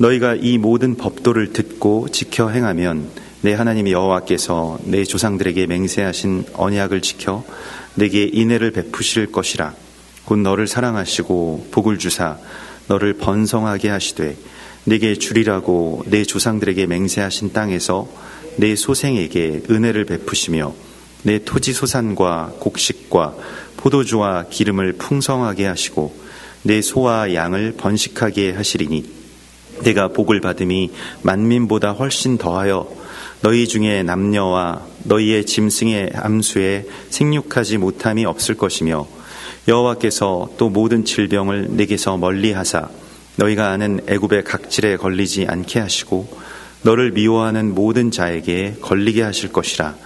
너희가 이 모든 법도를 듣고 지켜 행하면 내 하나님 여호와께서 내 조상들에게 맹세하신 언약을 지켜 내게 인애를 베푸실 것이라. 곧 너를 사랑하시고 복을 주사 너를 번성하게 하시되 내게 주리라고 내 조상들에게 맹세하신 땅에서 내 소생에게 은혜를 베푸시며 내 토지 소산과 곡식과 포도주와 기름을 풍성하게 하시고 내 소와 양을 번식하게 하시리니 내가 복을 받음이 만민보다 훨씬 더하여 너희 중에 남녀와 너희의 짐승의 암수에 생육하지 못함이 없을 것이며 여호와께서 또 모든 질병을 내게서 멀리하사 너희가 아는 애굽의 각질에 걸리지 않게 하시고 너를 미워하는 모든 자에게 걸리게 하실 것이라.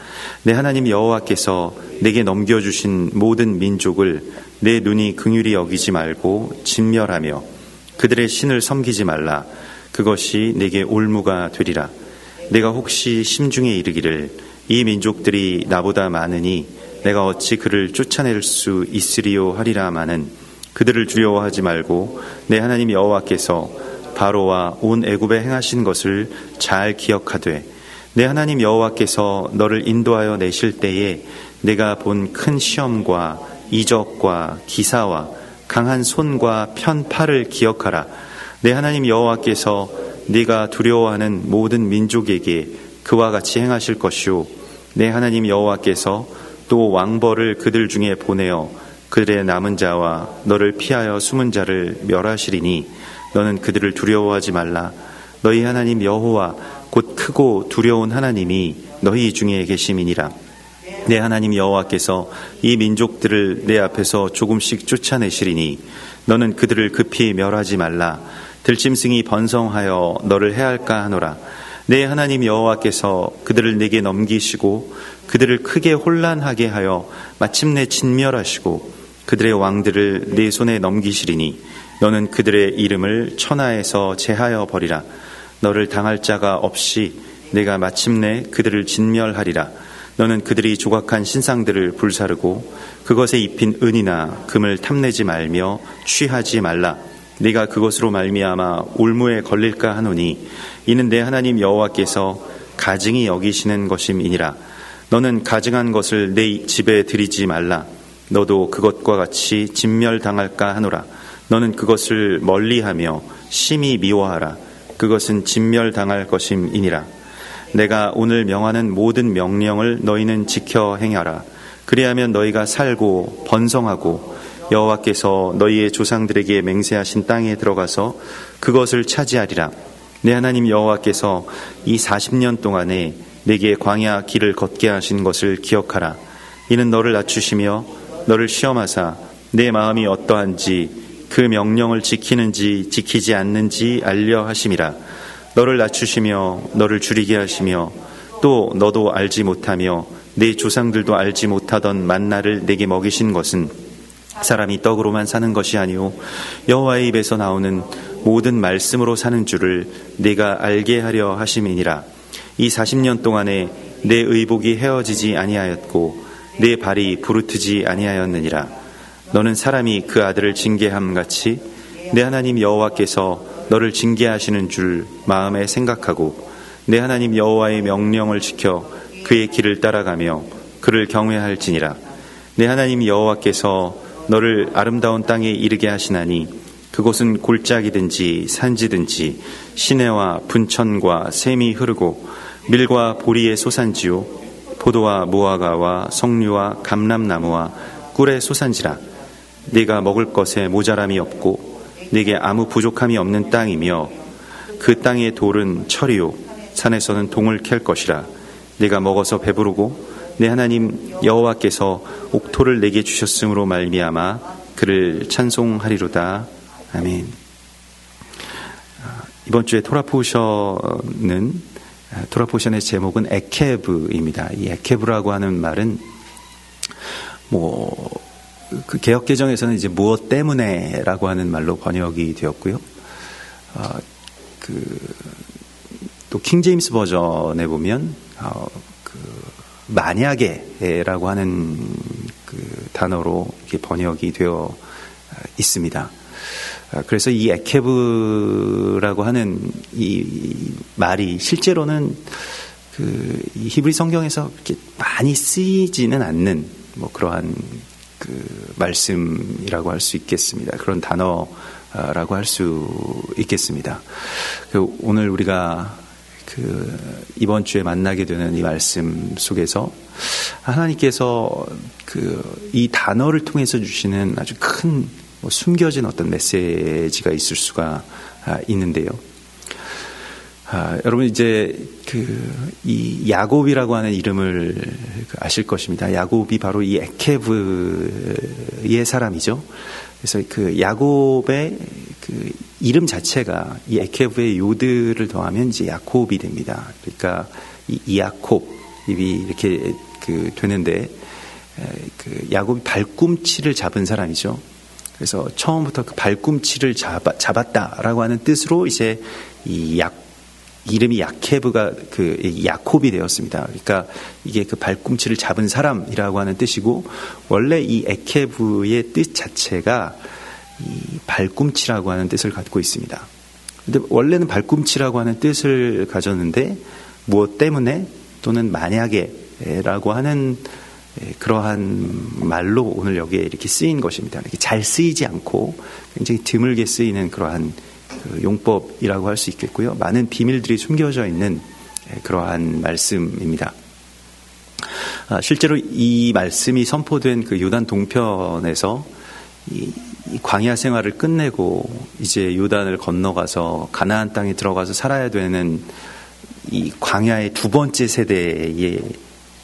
내 하나님 여호와께서 내게 넘겨주신 모든 민족을 내 눈이 긍휼히 여기지 말고 진멸하며 그들의 신을 섬기지 말라. 그것이 내게 올무가 되리라. 내가 혹시 심중에 이르기를 이 민족들이 나보다 많으니 내가 어찌 그를 쫓아낼 수 있으리요 하리라마는 그들을 두려워하지 말고 내 하나님 여호와께서 바로와 온 애굽에 행하신 것을 잘 기억하되 내 하나님 여호와께서 너를 인도하여 내실 때에 내가 본 큰 시험과 이적과 기사와 강한 손과 편 팔을 기억하라. 내 하나님 여호와께서 네가 두려워하는 모든 민족에게 그와 같이 행하실 것이요 내 하나님 여호와께서 또 왕벌을 그들 중에 보내어 그들의 남은 자와 너를 피하여 숨은 자를 멸하시리니 너는 그들을 두려워하지 말라. 너희 하나님 여호와 곧 크고 두려운 하나님이 너희 중에 계심이니라. 내 하나님 여호와께서 이 민족들을 내 앞에서 조금씩 쫓아내시리니 너는 그들을 급히 멸하지 말라. 들짐승이 번성하여 너를 해할까 하노라. 내 하나님 여호와께서 그들을 내게 넘기시고 그들을 크게 혼란하게 하여 마침내 진멸하시고 그들의 왕들을 내 손에 넘기시리니 너는 그들의 이름을 천하에서 제하여 버리라. 너를 당할 자가 없이 내가 마침내 그들을 진멸하리라. 너는 그들이 조각한 신상들을 불사르고 그것에 입힌 은이나 금을 탐내지 말며 취하지 말라. 네가 그것으로 말미암아 올무에 걸릴까 하노니 이는 내 하나님 여호와께서 가증히 여기시는 것임이니라. 너는 가증한 것을 내 집에 들이지 말라. 너도 그것과 같이 진멸당할까 하노라. 너는 그것을 멀리하며 심히 미워하라. 그것은 진멸당할 것임이니라. 내가 오늘 명하는 모든 명령을 너희는 지켜 행하라. 그리하면 너희가 살고 번성하고 여호와께서 너희의 조상들에게 맹세하신 땅에 들어가서 그것을 차지하리라. 내 하나님 여호와께서 이 40년 동안에 내게 광야 길을 걷게 하신 것을 기억하라. 이는 너를 낮추시며 너를 시험하사 내 마음이 어떠한지 그 명령을 지키는지 지키지 않는지 알려 하심이라. 너를 낮추시며 너를 줄이게 하시며 또 너도 알지 못하며 내 조상들도 알지 못하던 만나를 내게 먹이신 것은 사람이 떡으로만 사는 것이 아니오 여호와의 입에서 나오는 모든 말씀으로 사는 줄을 네가 알게 하려 하심이니라. 이 40년 동안에 내 의복이 헤어지지 아니하였고 내 발이 부르트지 아니하였느니라. 너는 사람이 그 아들을 징계함 같이 내 하나님 여호와께서 너를 징계하시는 줄 마음에 생각하고 내 하나님 여호와의 명령을 지켜 그의 길을 따라가며 그를 경외할지니라. 내 하나님 여호와께서 너를 아름다운 땅에 이르게 하시나니 그곳은 골짜기든지 산지든지 시내와 분천과 샘이 흐르고 밀과 보리의 소산지요 포도와 무화과와 석류와 감람나무와 꿀의 소산지라. 네가 먹을 것에 모자람이 없고 네게 아무 부족함이 없는 땅이며 그 땅의 돌은 철이요 산에서는 동을 캘 것이라. 네가 먹어서 배부르고 내 하나님 여호와께서 옥토를 내게 주셨으므로 말미암아 그를 찬송하리로다. 아멘. 이번 주에 토라포션의 제목은 에케브입니다. 이 에케브라고 하는 말은 그 개역 개정에서는 이제 무엇 때문에라고 하는 말로 번역이 되었고요. 또 킹제임스 버전에 보면 만약에라고 하는 그 단어로 이렇게 번역이 되어 있습니다. 그래서 이 에케브라고 하는 이 말이 실제로는 이 히브리 성경에서 이렇게 많이 쓰이지는 않는 그러한 말씀이라고 할 수 있겠습니다. 그런 단어라고 할 수 있겠습니다. 오늘 우리가 이번 주에 만나게 되는 이 말씀 속에서 하나님께서 이 단어를 통해서 주시는 아주 큰 숨겨진 어떤 메시지가 있을 수가 있는데요. 여러분 이제 이 야곱이라고 하는 이름을 아실 것입니다. 야곱이 바로 이 에케브의 사람이죠. 그래서 야곱의 이름 자체가 이 에케브의 요드를 더하면 이제 야콥이 됩니다. 그러니까 이 야콥이 이렇게 되는데 야곱이 발꿈치를 잡은 사람이죠. 그래서 처음부터 발꿈치를 잡았다라고 하는 뜻으로 이제 이름이 야케브가 야콥이 되었습니다. 그러니까 이게 발꿈치를 잡은 사람이라고 하는 뜻이고, 원래 이 에케브의 뜻 자체가 이 발꿈치라고 하는 뜻을 갖고 있습니다. 근데 원래는 발꿈치라고 하는 뜻을 가졌는데 무엇 때문에 또는 만약에라고 하는 그러한 말로 오늘 여기에 이렇게 쓰인 것입니다. 이렇게 잘 쓰이지 않고 굉장히 드물게 쓰이는 그러한 용법이라고 할 수 있겠고요. 많은 비밀들이 숨겨져 있는 그러한 말씀입니다. 실제로 이 말씀이 선포된 요단 동편에서 이 광야 생활을 끝내고 이제 요단을 건너가서 가나안 땅에 들어가서 살아야 되는 이 광야의 두 번째 세대의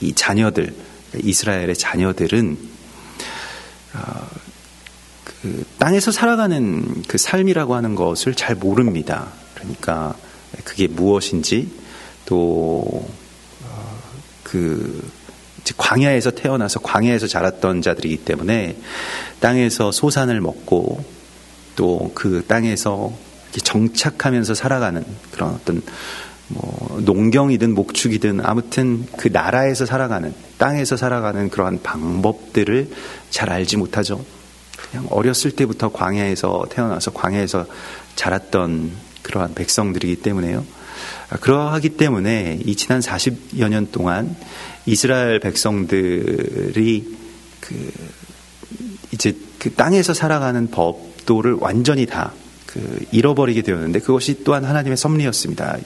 이 자녀들, 이스라엘의 자녀들은 땅에서 살아가는 삶이라고 하는 것을 잘 모릅니다. 그러니까 그게 무엇인지, 또 광야에서 태어나서 광야에서 자랐던 자들이기 때문에 땅에서 소산을 먹고 또 그 땅에서 정착하면서 살아가는 그런 어떤 농경이든 목축이든 아무튼 그 나라에서 살아가는, 땅에서 살아가는 그러한 방법들을 잘 알지 못하죠. 그냥 어렸을 때부터 광야에서 태어나서 광야에서 자랐던 그러한 백성들이기 때문에요. 그러하기 때문에 이 지난 40여 년 동안 이스라엘 백성들이 이제 땅에서 살아가는 법도를 완전히 다 잃어버리게 되었는데, 그것이 또한 하나님의 섭리였습니다.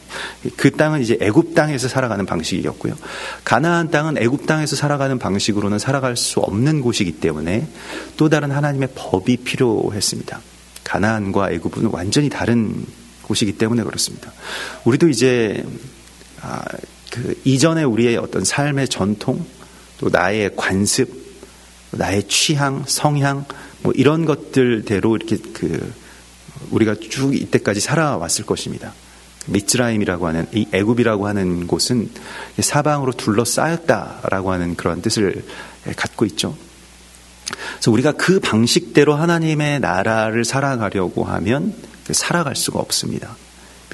그 땅은 이제 애굽 땅에서 살아가는 방식이었고요. 가나안 땅은 애굽 땅에서 살아가는 방식으로는 살아갈 수 없는 곳이기 때문에 또 다른 하나님의 법이 필요했습니다. 가나안과 애굽은 완전히 다른 곳이기 때문에 그렇습니다. 우리도 이제 이전에 우리의 어떤 삶의 전통, 또 나의 관습, 나의 취향, 성향, 이런 것들대로 이렇게 우리가 쭉 이때까지 살아왔을 것입니다. 미츠라임이라고 하는, 이 애굽이라고 하는 곳은 사방으로 둘러싸였다라고 하는 그런 뜻을 갖고 있죠. 그래서 우리가 그 방식대로 하나님의 나라를 살아가려고 하면 살아갈 수가 없습니다.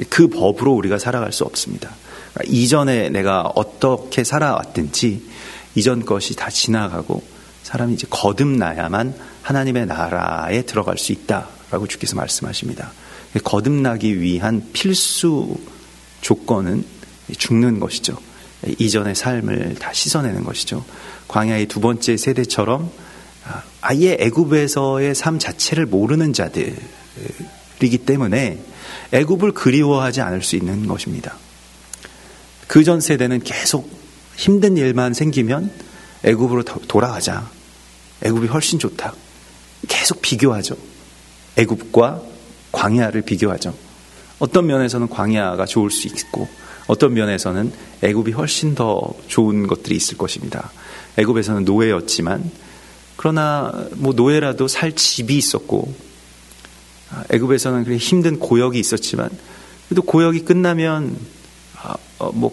그 법으로 우리가 살아갈 수 없습니다. 그러니까 이전에 내가 어떻게 살아왔든지 이전 것이 다 지나가고 사람이 이제 거듭나야만 하나님의 나라에 들어갈 수 있다라고 주께서 말씀하십니다. 거듭나기 위한 필수 조건은 죽는 것이죠. 이전의 삶을 다 씻어내는 것이죠. 광야의 두 번째 세대처럼 아예 애굽에서의 삶 자체를 모르는 자들이기 때문에 애굽을 그리워하지 않을 수 있는 것입니다. 그 전 세대는 계속 힘든 일만 생기면 애굽으로 돌아가자. 애굽이 훨씬 좋다. 계속 비교하죠. 애굽과 광야를 비교하죠. 어떤 면에서는 광야가 좋을 수 있고 어떤 면에서는 애굽이 훨씬 더 좋은 것들이 있을 것입니다. 애굽에서는 노예였지만 그러나 노예라도 살 집이 있었고, 애굽에서는 그렇게 힘든 고역이 있었지만 그래도 고역이 끝나면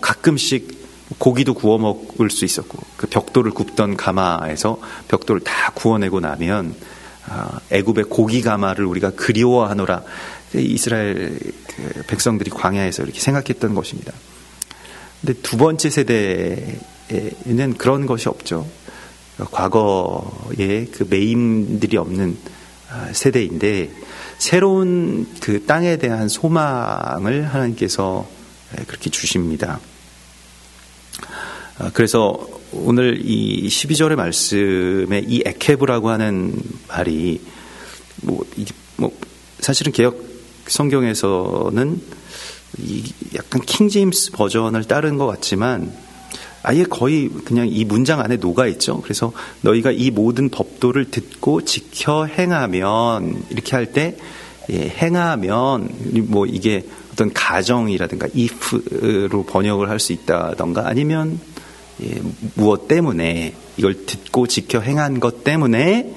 가끔씩 고기도 구워 먹을 수 있었고, 그 벽돌을 굽던 가마에서 벽돌을 다 구워내고 나면 애굽의 고기 가마를 우리가 그리워하노라. 이스라엘 백성들이 광야에서 이렇게 생각했던 것입니다. 근데 두 번째 세대에는 그런 것이 없죠. 과거에 그 매임들이 없는 세대인데 새로운 그 땅에 대한 소망을 하나님께서 그렇게 주십니다. 그래서 오늘 이 12절의 말씀에 이 에케브라고 하는 말이 사실은 개역 성경에서는 약간 킹제임스 버전을 따른 것 같지만 아예 거의 그냥 이 문장 안에 녹아 있죠. 그래서 너희가 이 모든 법도를 듣고 지켜 행하면 이렇게 할 때 행하면 이게 어떤 가정이라든가 if로 번역을 할 수 있다던가 아니면 무엇 때문에 이걸 듣고 지켜 행한 것 때문에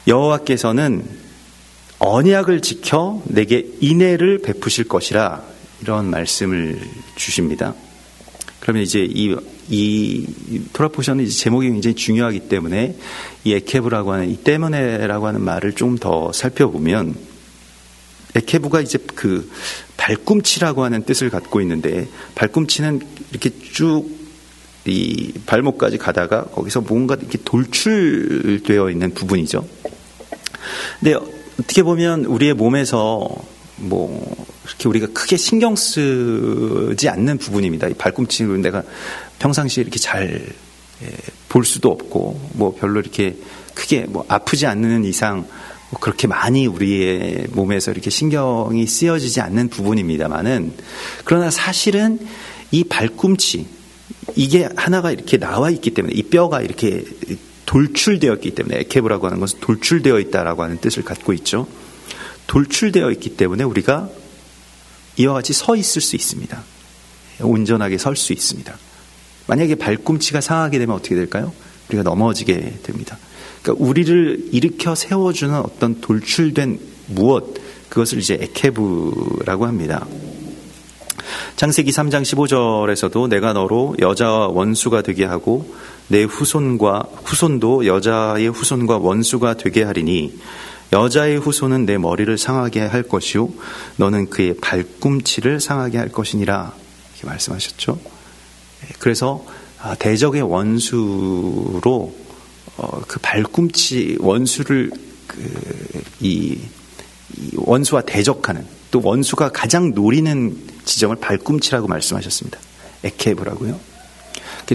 여호와께서는 언약을 지켜 내게 인애를 베푸실 것이라 이런 말씀을 주십니다. 그러면 이제 이 토라 포션은 이제 제목이 굉장히 중요하기 때문에 이 에케브라고 하는 이 때문에라고 하는 말을 좀 더 살펴보면 에케브가 이제 그 발꿈치라고 하는 뜻을 갖고 있는데 발꿈치는 이렇게 쭉 이 발목까지 가다가 거기서 뭔가 이렇게 돌출되어 있는 부분이죠. 근데 어떻게 보면 우리의 몸에서 이렇게 우리가 크게 신경 쓰지 않는 부분입니다. 이 발꿈치를 내가 평상시에 이렇게 잘 볼 수도 없고 별로 이렇게 크게 아프지 않는 이상 그렇게 많이 우리의 몸에서 이렇게 신경이 쓰여지지 않는 부분입니다만은 그러나 사실은 이 발꿈치 이게 하나가 이렇게 나와 있기 때문에 이 뼈가 이렇게 돌출되었기 때문에 에케브라고 하는 것은 돌출되어 있다라고 하는 뜻을 갖고 있죠. 돌출되어 있기 때문에 우리가 이와 같이 서 있을 수 있습니다. 온전하게 설 수 있습니다. 만약에 발꿈치가 상하게 되면 어떻게 될까요? 우리가 넘어지게 됩니다. 그러니까 우리를 일으켜 세워주는 어떤 돌출된 무엇, 그것을 이제 에케브라고 합니다. 창세기 3장 15절에서도 내가 너로 여자와 원수가 되게 하고 내 후손도 여자의 후손과 원수가 되게 하리니 여자의 후손은 내 머리를 상하게 할 것이요 너는 그의 발꿈치를 상하게 할 것이니라 이렇게 말씀하셨죠. 그래서 대적의 원수로 그 발꿈치 원수를 이 원수와 대적하는 또 원수가 가장 노리는 지점을 발꿈치라고 말씀하셨습니다. 에케브라고요.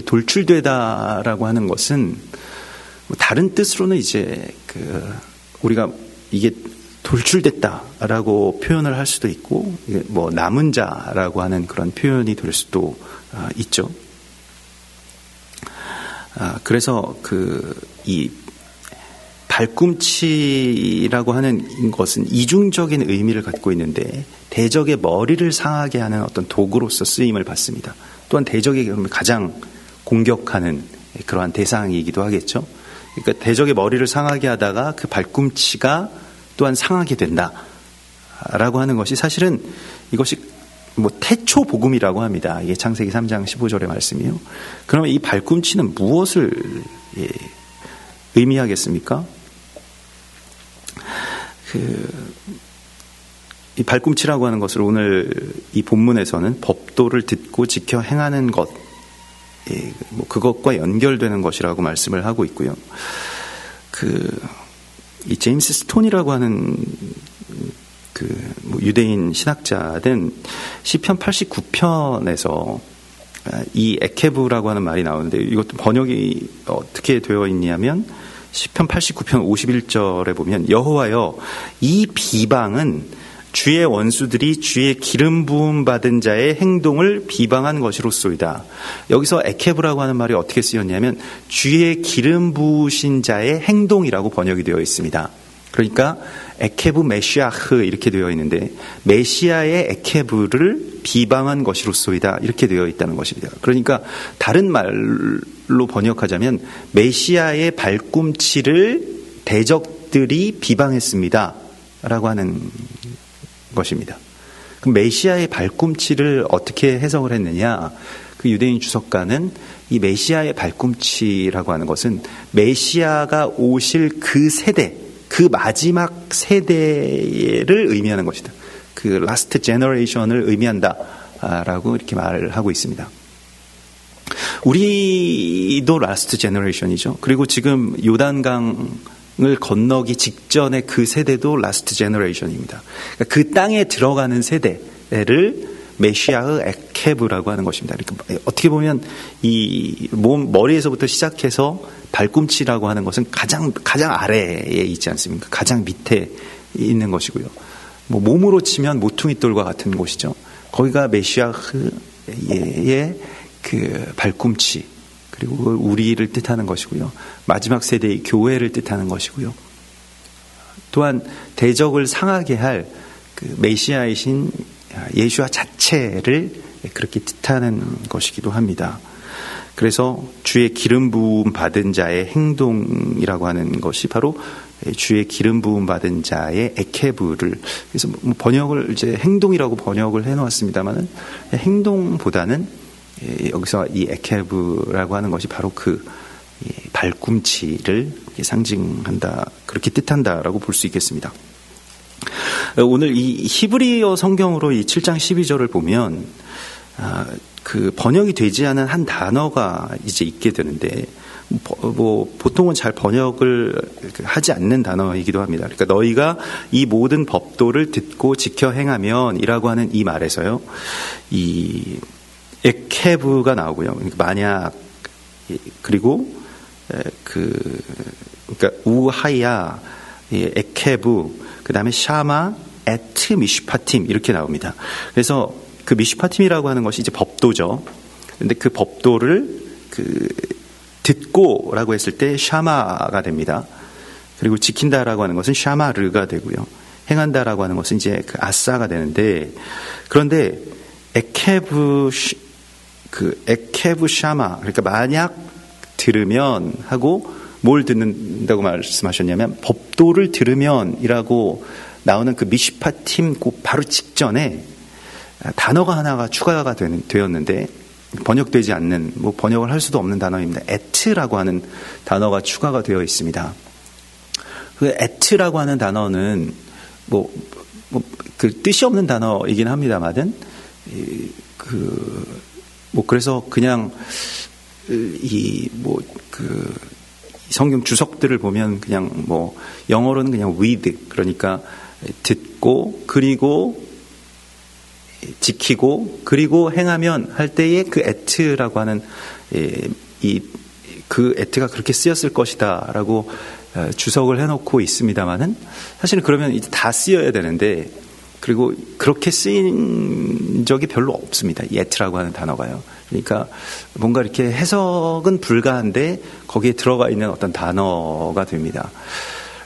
돌출되다라고 하는 것은 다른 뜻으로는 이제 우리가 이게 돌출됐다라고 표현을 할 수도 있고 남은 자라고 하는 그런 표현이 될 수도 있죠. 그래서 이 발꿈치라고 하는 것은 이중적인 의미를 갖고 있는데 대적의 머리를 상하게 하는 어떤 도구로서 쓰임을 받습니다. 또한 대적에게 가장 공격하는 그러한 대상이기도 하겠죠. 그러니까 대적의 머리를 상하게 하다가 그 발꿈치가 또한 상하게 된다라고 하는 것이 사실은 이것이 태초 복음이라고 합니다. 이게 창세기 3장 15절의 말씀이요. 그러면 이 발꿈치는 무엇을 의미하겠습니까? 이 발꿈치라고 하는 것을 오늘 이 본문에서는 법도를 듣고 지켜 행하는 것, 그것과 연결되는 것이라고 말씀을 하고 있고요. 이 제임스 스톤이라고 하는 유대인 신학자는 시편 89편에서 이 에케브라고 하는 말이 나오는데 이것도 번역이 어떻게 되어 있냐면 시편 89편 51절에 보면 여호와여 이 비방은 주의 원수들이 주의 기름 부음 받은 자의 행동을 비방한 것이로소이다. 여기서 에케브라고 하는 말이 어떻게 쓰였냐면 주의 기름 부으신 자의 행동이라고 번역이 되어 있습니다. 그러니까 에케브 메시아흐 이렇게 되어 있는데 메시아의 에케브를 비방한 것이로소이다 이렇게 되어 있다는 것입니다. 그러니까 다른 말로 번역하자면 메시아의 발꿈치를 대적들이 비방했습니다 라고 하는 것입니다. 그럼 메시아의 발꿈치를 어떻게 해석을 했느냐? 그 유대인 주석가는 이 메시아의 발꿈치라고 하는 것은 메시아가 오실 그 세대, 그 마지막 세대를 의미하는 것이다. 그 라스트 제너레이션을 의미한다라고 이렇게 말을 하고 있습니다. 우리도 라스트 제너레이션이죠. 그리고 지금 요단강을 건너기 직전의 그 세대도 라스트 제너레이션입니다. 그러니까 그 땅에 들어가는 세대를 메시아의 에케브라고 하는 것입니다. 그러니까 어떻게 보면 이 머리에서부터 시작해서 발꿈치라고 하는 것은 가장 아래에 있지 않습니까? 가장 밑에 있는 것이고요. 몸으로 치면 모퉁이돌과 같은 곳이죠. 거기가 메시아의 그 발꿈치, 그리고 우리를 뜻하는 것이고요. 마지막 세대의 교회를 뜻하는 것이고요. 또한 대적을 상하게 할 그 메시아이신 예수와 자체를 그렇게 뜻하는 것이기도 합니다. 그래서 주의 기름 부음 받은 자의 행동이라고 하는 것이 바로 주의 기름 부음 받은 자의 에케브를, 그래서 번역을 이제 행동이라고 번역을 해놓았습니다만은 행동보다는 여기서 이 에케브라고 하는 것이 바로 그 발꿈치를 상징한다, 그렇게 뜻한다라고 볼 수 있겠습니다. 오늘 이 히브리어 성경으로 이 7장 12절을 보면 그 번역이 되지 않은 한 단어가 이제 있게 되는데, 보통은 잘 번역을 하지 않는 단어이기도 합니다. 그러니까 너희가 이 모든 법도를 듣고 지켜 행하면이라고 하는 이 말에서요, 이 에케브가 나오고요. 그러니까 만약, 그리고 그러니까 우하야, 에케브, 그 다음에 샤마, 에트, 미슈파팀 이렇게 나옵니다. 그래서 그 미슈파팀이라고 하는 것이 이제 법도죠. 근데 그 법도를 듣고라고 했을 때 샤마가 됩니다. 그리고 지킨다라고 하는 것은 샤마르가 되고요. 행한다라고 하는 것은 이제 그 아싸가 되는데, 그런데 에케브 샤마, 그러니까 만약 들으면 하고 뭘 듣는다고 말씀하셨냐면 법도를 들으면이라고 나오는 그 미슈파팀 바로 직전에 단어가 하나가 추가가 되었는데 번역되지 않는, 번역을 할 수도 없는 단어입니다. 에트라고 하는 단어가 추가가 되어 있습니다. 그 에트라고 하는 단어는 그 뜻이 없는 단어이긴 합니다만은 그래서 그냥 성경 주석들을 보면 그냥 영어로는 그냥 read, 그러니까 듣고 그리고 지키고 그리고 행하면 할 때에 그 에트라고 하는 그 에트가 그렇게 쓰였을 것이다라고 주석을 해놓고 있습니다만은, 사실은 그러면 이제 다 쓰여야 되는데, 그리고 그렇게 쓰인 적이 별로 없습니다. 이 에트라고 하는 단어가요. 그러니까 뭔가 이렇게 해석은 불가한데 거기에 들어가 있는 어떤 단어가 됩니다.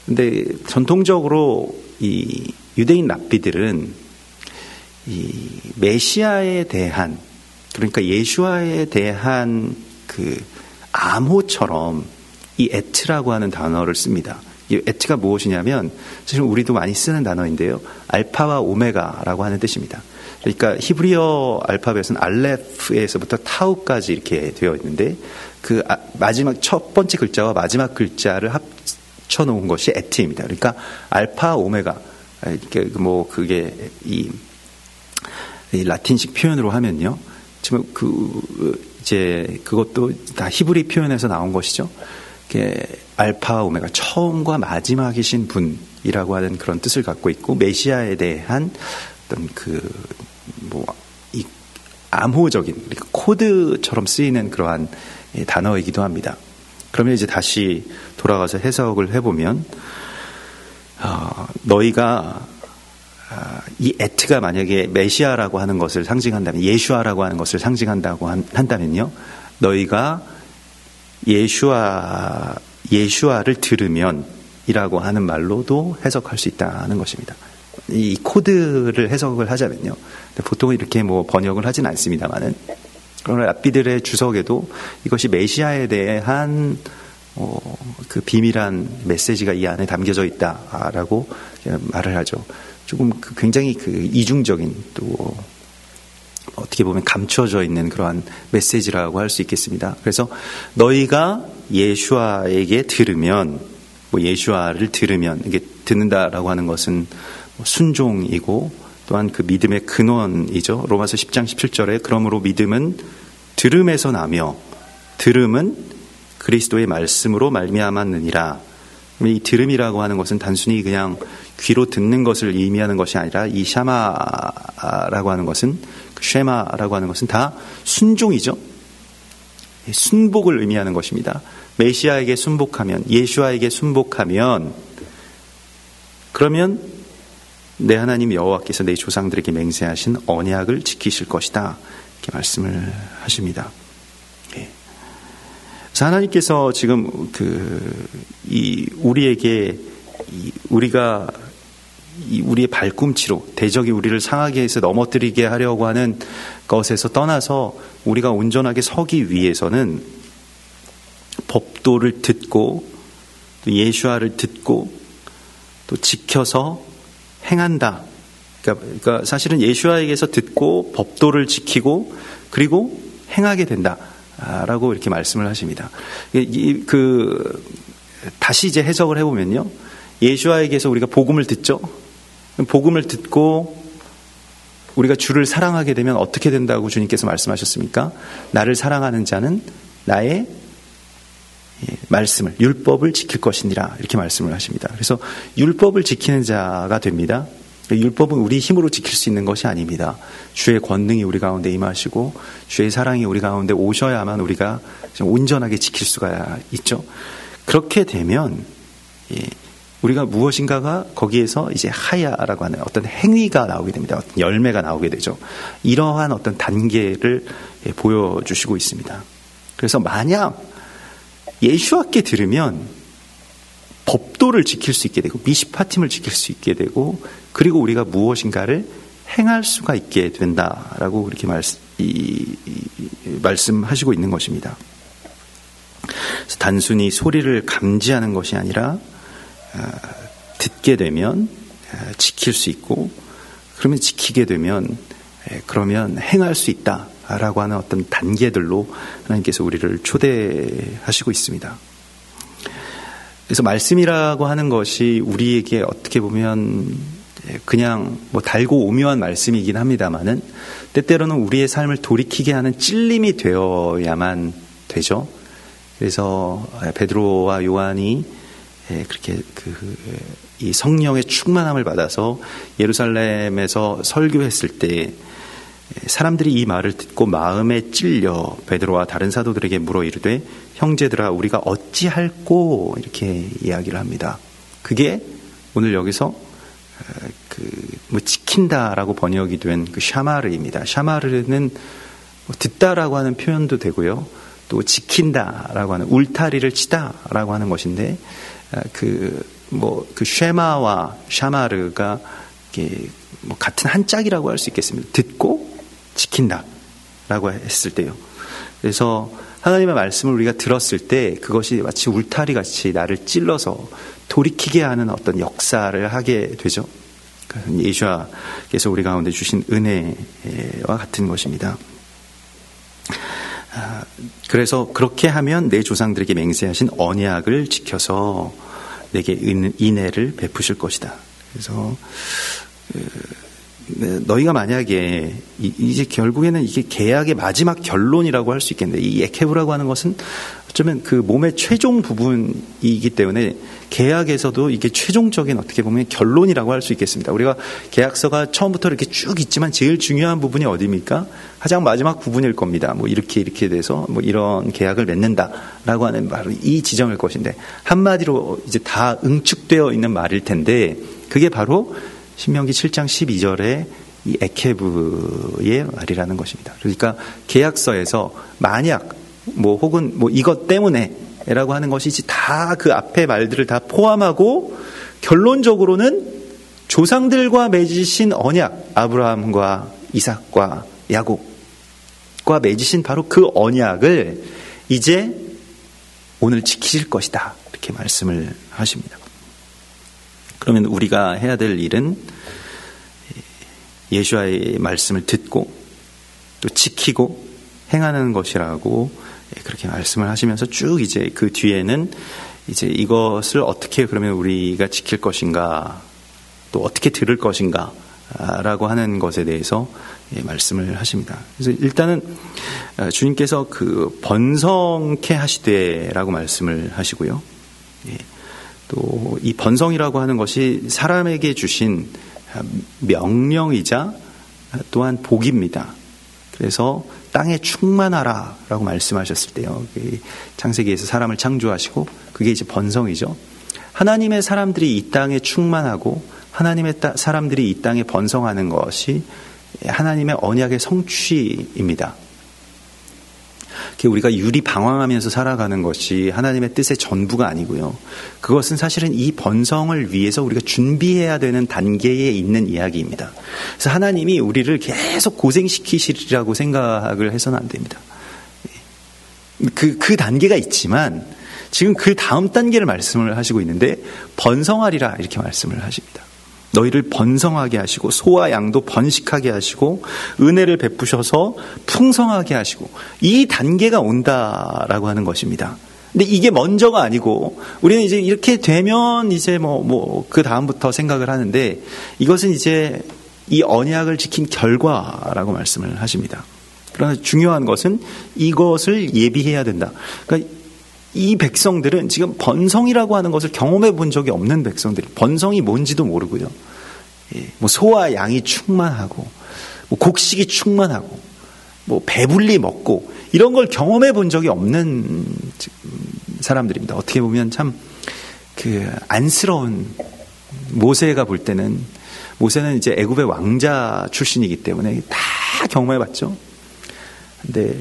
근데 전통적으로 이 유대인 랍비들은 이 메시아에 대한, 그러니까 예수와에 대한 그 암호처럼 이 에트라고 하는 단어를 씁니다. 이 에트가 무엇이냐면 사실 우리도 많이 쓰는 단어인데요, 알파와 오메가라고 하는 뜻입니다. 그러니까 히브리어 알파벳은 알레프에서부터 타우까지 이렇게 되어 있는데, 그 마지막 첫 번째 글자와 마지막 글자를 합쳐 놓은 것이 에트입니다. 그러니까 알파 오메가, 그게 이 라틴식 표현으로 하면요, 지금 이제 그것도 다 히브리 표현에서 나온 것이죠. 알파 오메가, 처음과 마지막이신 분이라고 하는 그런 뜻을 갖고 있고, 메시아에 대한 어떤 이 암호적인, 그러니까 코드처럼 쓰이는 그러한 단어이기도 합니다. 그러면 이제 다시 돌아가서 해석을 해보면, 너희가 이 에트가 만약에 메시아라고 하는 것을 상징한다면, 예슈아라고 하는 것을 상징한다고 한다면요, 너희가 예슈아를 들으면이라고 하는 말로도 해석할 수 있다는 것입니다. 이 코드를 해석을 하자면요, 보통은 이렇게 번역을 하진 않습니다만은, 그러나 랍비들의 주석에도 이것이 메시아에 대한 그 비밀한 메시지가 이 안에 담겨져 있다라고 말을 하죠. 조금 굉장히 이중적인, 또 어떻게 보면 감춰져 있는 그러한 메시지라고 할 수 있겠습니다. 그래서 너희가 예수아에게 들으면, 예수아를 들으면, 이게 듣는다라고 하는 것은 순종이고 또한 그 믿음의 근원이죠. 로마서 10장 17절에 그러므로 믿음은 들음에서 나며 들음은 그리스도의 말씀으로 말미암았느니라. 이 들음이라고 하는 것은 단순히 그냥 귀로 듣는 것을 의미하는 것이 아니라 이 샤마라고 하는 것은, 쉐마라고 하는 것은 다 순종이죠. 순복을 의미하는 것입니다. 메시아에게 순복하면, 예수아에게 순복하면, 그러면 내 하나님 여호와께서 내 조상들에게 맹세하신 언약을 지키실 것이다, 이렇게 말씀을 하십니다. 그래서 하나님께서 지금 우리에게 우리가 우리의 발꿈치로 대적이 우리를 상하게 해서 넘어뜨리게 하려고 하는 것에서 떠나서 우리가 온전하게 서기 위해서는 법도를 듣고 또 예수아를 듣고 또 지켜서 행한다. 그러니까 사실은 예수아에게서 듣고 법도를 지키고 그리고 행하게 된다라고 이렇게 말씀을 하십니다. 다시 이제 해석을 해보면요, 예수아에게서 우리가 복음을 듣죠. 복음을 듣고 우리가 주를 사랑하게 되면 어떻게 된다고 주님께서 말씀하셨습니까? 나를 사랑하는 자는 나의 말씀을, 율법을 지킬 것이니라, 이렇게 말씀을 하십니다. 그래서 율법을 지키는 자가 됩니다. 율법은 우리 힘으로 지킬 수 있는 것이 아닙니다. 주의 권능이 우리 가운데 임하시고 주의 사랑이 우리 가운데 오셔야만 우리가 온전하게 지킬 수가 있죠. 그렇게 되면 우리가 무엇인가가 거기에서 이제 하야라고 하는 어떤 행위가 나오게 됩니다. 어떤 열매가 나오게 되죠. 이러한 어떤 단계를 보여주시고 있습니다. 그래서 만약 예수와께 들으면 법도를 지킬 수 있게 되고 미시파팀을 지킬 수 있게 되고 그리고 우리가 무엇인가를 행할 수가 있게 된다라고 그렇게 말씀하시고 있는 것입니다. 그래서 단순히 소리를 감지하는 것이 아니라 듣게 되면 지킬 수 있고 그러면 지키게 되면 그러면 행할 수 있다라고 하는 어떤 단계들로 하나님께서 우리를 초대하시고 있습니다. 그래서 말씀이라고 하는 것이 우리에게 어떻게 보면 그냥 달고 오묘한 말씀이긴 합니다만은 때때로는 우리의 삶을 돌이키게 하는 찔림이 되어야만 되죠. 그래서 베드로와 요한이 그렇게 이 성령의 충만함을 받아서 예루살렘에서 설교했을 때 사람들이 이 말을 듣고 마음에 찔려 베드로와 다른 사도들에게 물어 이르되 형제들아 우리가 어찌할꼬 이렇게 이야기를 합니다. 그게 오늘 여기서 지킨다라고 번역이 된 그 샤마르입니다. 샤마르는 듣다라고 하는 표현도 되고요. 또 지킨다라고 하는 울타리를 치다라고 하는 것인데 그 쉐마와 샤마르가 같은 한짝이라고 할 수 있겠습니다. 듣고 지킨다라고 했을 때요. 그래서 하나님의 말씀을 우리가 들었을 때 그것이 마치 울타리같이 나를 찔러서 돌이키게 하는 어떤 역사를 하게 되죠. 예수께서 우리 가운데 주신 은혜와 같은 것입니다. 그래서 그렇게 하면 내 조상들에게 맹세하신 언약을 지켜서 내게 인애를 베푸실 것이다. 그래서 너희가 만약에 이제 결국에는 이게 계약의 마지막 결론이라고 할 수 있겠는데 이 에케브라고 하는 것은 어쩌면 그 몸의 최종 부분이기 때문에 계약에서도 이게 최종적인 어떻게 보면 결론이라고 할 수 있겠습니다. 우리가 계약서가 처음부터 이렇게 쭉 있지만 제일 중요한 부분이 어디입니까? 가장 마지막 부분일 겁니다. 이렇게 돼서 이런 계약을 맺는다라고 하는 바로 이 지점일 것인데 한마디로 이제 다 응축되어 있는 말일 텐데 그게 바로 신명기 7장 12절의 이 에케브의 말이라는 것입니다. 그러니까 계약서에서 만약 혹은 이것 때문에라고 하는 것이 다 그 앞에 말들을 다 포함하고 결론적으로는 조상들과 맺으신 언약 아브라함과 이삭과 야곱과 맺으신 바로 그 언약을 이제 오늘 지키실 것이다 이렇게 말씀을 하십니다. 그러면 우리가 해야 될 일은 예수와의 말씀을 듣고 또 지키고 행하는 것이라고 그렇게 말씀을 하시면서 쭉 이제 그 뒤에는 이제 이것을 어떻게 그러면 우리가 지킬 것인가 또 어떻게 들을 것인가 라고 하는 것에 대해서 말씀을 하십니다. 그래서 일단은 주님께서 그 번성케 하시되라고 말씀을 하시고요. 또 이 번성이라고 하는 것이 사람에게 주신 명령이자 또한 복입니다. 그래서 땅에 충만하라 라고 말씀하셨을 때요, 창세기에서 사람을 창조하시고 그게 이제 번성이죠. 하나님의 사람들이 이 땅에 충만하고 하나님의 사람들이 이 땅에 번성하는 것이 하나님의 언약의 성취입니다. 우리가 유리방황하면서 살아가는 것이 하나님의 뜻의 전부가 아니고요. 그것은 사실은 이 번성을 위해서 우리가 준비해야 되는 단계에 있는 이야기입니다. 그래서 하나님이 우리를 계속 고생시키시리라고 생각을 해서는 안 됩니다. 그 단계가 있지만 지금 그 다음 단계를 말씀을 하시고 있는데 번성하리라 이렇게 말씀을 하십니다. 너희를 번성하게 하시고 소와 양도 번식하게 하시고 은혜를 베푸셔서 풍성하게 하시고 이 단계가 온다라고 하는 것입니다. 근데 이게 먼저가 아니고 우리는 이제 이렇게 되면 이제 그 다음부터 생각을 하는데 이것은 이제 이 언약을 지킨 결과라고 말씀을 하십니다. 그러나 중요한 것은 이것을 예비해야 된다. 그러니까 이 백성들은 지금 번성이라고 하는 것을 경험해 본 적이 없는 백성들, 번성이 뭔지도 모르고요. 소와 양이 충만하고, 곡식이 충만하고, 배불리 먹고, 이런 걸 경험해 본 적이 없는 사람들입니다. 어떻게 보면 참, 안쓰러운, 모세가 볼 때는, 모세는 이제 애굽의 왕자 출신이기 때문에 다 경험해 봤죠. 근데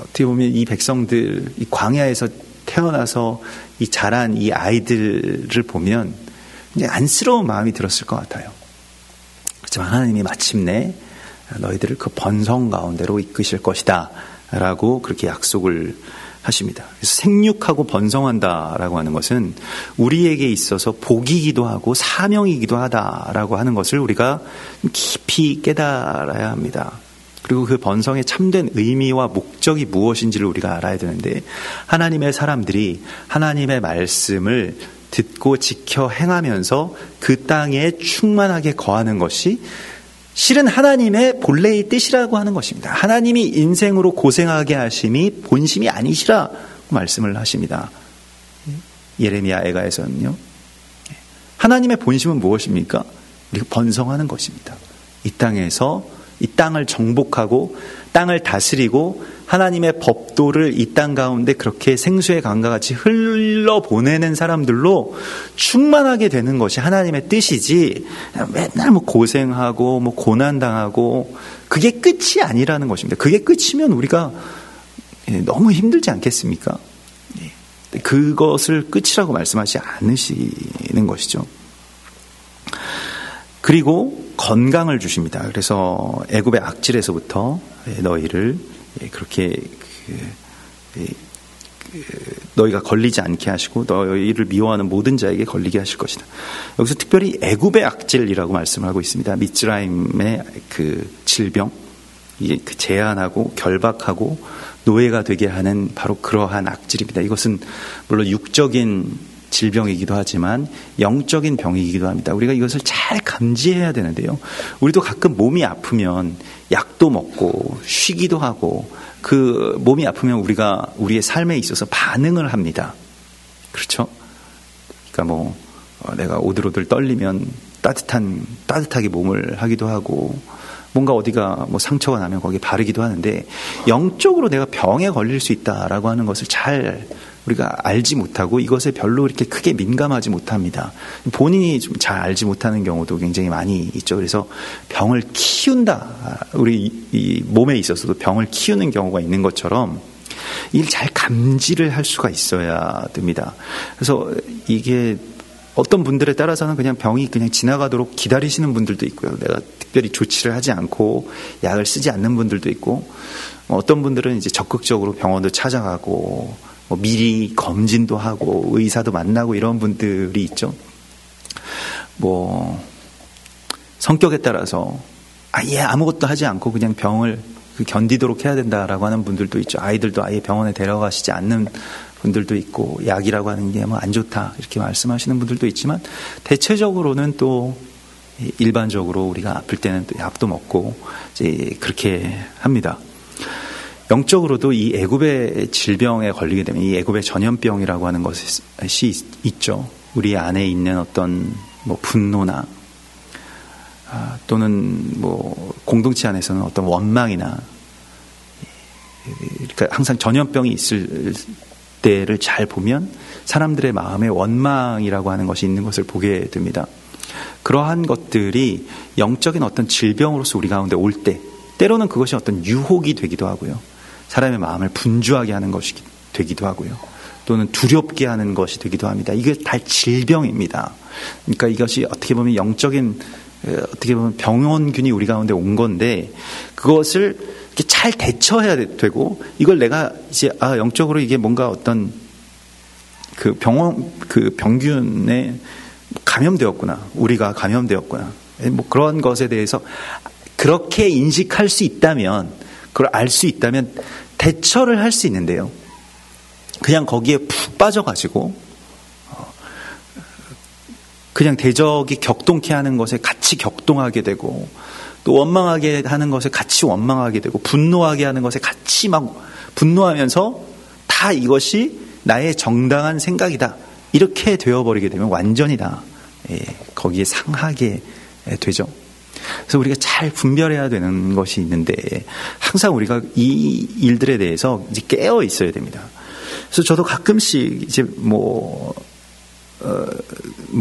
어떻게 보면 이 백성들, 이 광야에서 태어나서 이 자란 이 아이들을 보면 그냥 안쓰러운 마음이 들었을 것 같아요. 그렇지만 하나님이 마침내 너희들을 그 번성 가운데로 이끄실 것이다 라고 그렇게 약속을 하십니다. 그래서 생육하고 번성한다라고 하는 것은 우리에게 있어서 복이기도 하고 사명이기도 하다라고 하는 것을 우리가 깊이 깨달아야 합니다. 그리고 그 번성의 참된 의미와 목적이 무엇인지를 우리가 알아야 되는데 하나님의 사람들이 하나님의 말씀을 듣고 지켜 행하면서 그 땅에 충만하게 거하는 것이 실은 하나님의 본래의 뜻이라고 하는 것입니다. 하나님이 인생으로 고생하게 하심이 본심이 아니시라고 말씀을 하십니다. 예레미야 애가에서는요. 하나님의 본심은 무엇입니까? 우리가 번성하는 것입니다. 이 땅에서 이 땅을 정복하고 땅을 다스리고 하나님의 법도를 이 땅 가운데 그렇게 생수의 강과 같이 흘러보내는 사람들로 충만하게 되는 것이 하나님의 뜻이지 맨날 고생하고 고난당하고 그게 끝이 아니라는 것입니다. 그게 끝이면 우리가 너무 힘들지 않겠습니까? 그것을 끝이라고 말씀하지 않으시는 것이죠. 그리고 건강을 주십니다. 그래서 애굽의 악질에서부터 너희를 그렇게 너희가 걸리지 않게 하시고 너희를 미워하는 모든 자에게 걸리게 하실 것이다. 여기서 특별히 애굽의 악질이라고 말씀을 하고 있습니다. 미츠라임의 그 질병, 이게 그 제한하고 결박하고 노예가 되게 하는 바로 그러한 악질입니다. 이것은 물론 육적인 질병이기도 하지만 영적인 병이기도 합니다. 우리가 이것을 잘 감지해야 되는데요. 우리도 가끔 몸이 아프면 약도 먹고 쉬기도 하고 그 몸이 아프면 우리가 우리의 삶에 있어서 반응을 합니다. 그렇죠? 그러니까 내가 오들오들 떨리면 따뜻하게 몸을 하기도 하고 뭔가 어디가 상처가 나면 거기에 바르기도 하는데 영적으로 내가 병에 걸릴 수 있다라고 하는 것을 잘 우리가 알지 못하고 이것에 별로 이렇게 크게 민감하지 못합니다. 본인이 좀 잘 알지 못하는 경우도 굉장히 많이 있죠. 그래서 병을 키운다. 우리 이 몸에 있어서도 병을 키우는 경우가 있는 것처럼 이를 잘 감지를 할 수가 있어야 됩니다. 그래서 이게 어떤 분들에 따라서는 그냥 병이 그냥 지나가도록 기다리시는 분들도 있고요. 내가 특별히 조치를 하지 않고 약을 쓰지 않는 분들도 있고 어떤 분들은 이제 적극적으로 병원도 찾아가고 미리 검진도 하고 의사도 만나고 이런 분들이 있죠. 성격에 따라서 아예 아무것도 하지 않고 그냥 병을 견디도록 해야 된다라고 하는 분들도 있죠. 아이들도 아예 병원에 데려가시지 않는 분들도 있고 약이라고 하는 게 안 좋다 이렇게 말씀하시는 분들도 있지만 대체적으로는 또 일반적으로 우리가 아플 때는 또 약도 먹고 이제 그렇게 합니다. 영적으로도 이 애굽의 질병에 걸리게 되면 이 애굽의 전염병이라고 하는 것이 있죠. 우리 안에 있는 어떤 뭐 분노나 또는 뭐 공동체 안에서는 어떤 원망이나, 그러니까 항상 전염병이 있을 때를 잘 보면 사람들의 마음에 원망이라고 하는 것이 있는 것을 보게 됩니다. 그러한 것들이 영적인 어떤 질병으로서 우리 가운데 올 때 때로는 그것이 어떤 유혹이 되기도 하고요. 사람의 마음을 분주하게 하는 것이 되기도 하고요. 또는 두렵게 하는 것이 되기도 합니다. 이게 다 질병입니다. 그러니까 이것이 어떻게 보면 영적인, 어떻게 보면 병원균이 우리 가운데 온 건데, 그것을 이렇게 잘 대처해야 되고, 이걸 내가 이제 영적으로 이게 뭔가 어떤 그 병균에 감염되었구나, 우리가 감염되었구나, 뭐 그런 것에 대해서 그렇게 인식할 수 있다면, 그걸 알 수 있다면 대처를 할 수 있는데요. 그냥 거기에 푹 빠져가지고 그냥 대적이 격동케 하는 것에 같이 격동하게 되고, 또 원망하게 하는 것에 같이 원망하게 되고, 분노하게 하는 것에 같이 막 분노하면서 다 이것이 나의 정당한 생각이다, 이렇게 되어버리게 되면 완전히 다 거기에 상하게 되죠. 그래서 우리가 잘 분별해야 되는 것이 있는데, 항상 우리가 이 일들에 대해서 이제 깨어 있어야 됩니다. 그래서 저도 가끔씩 이제 뭐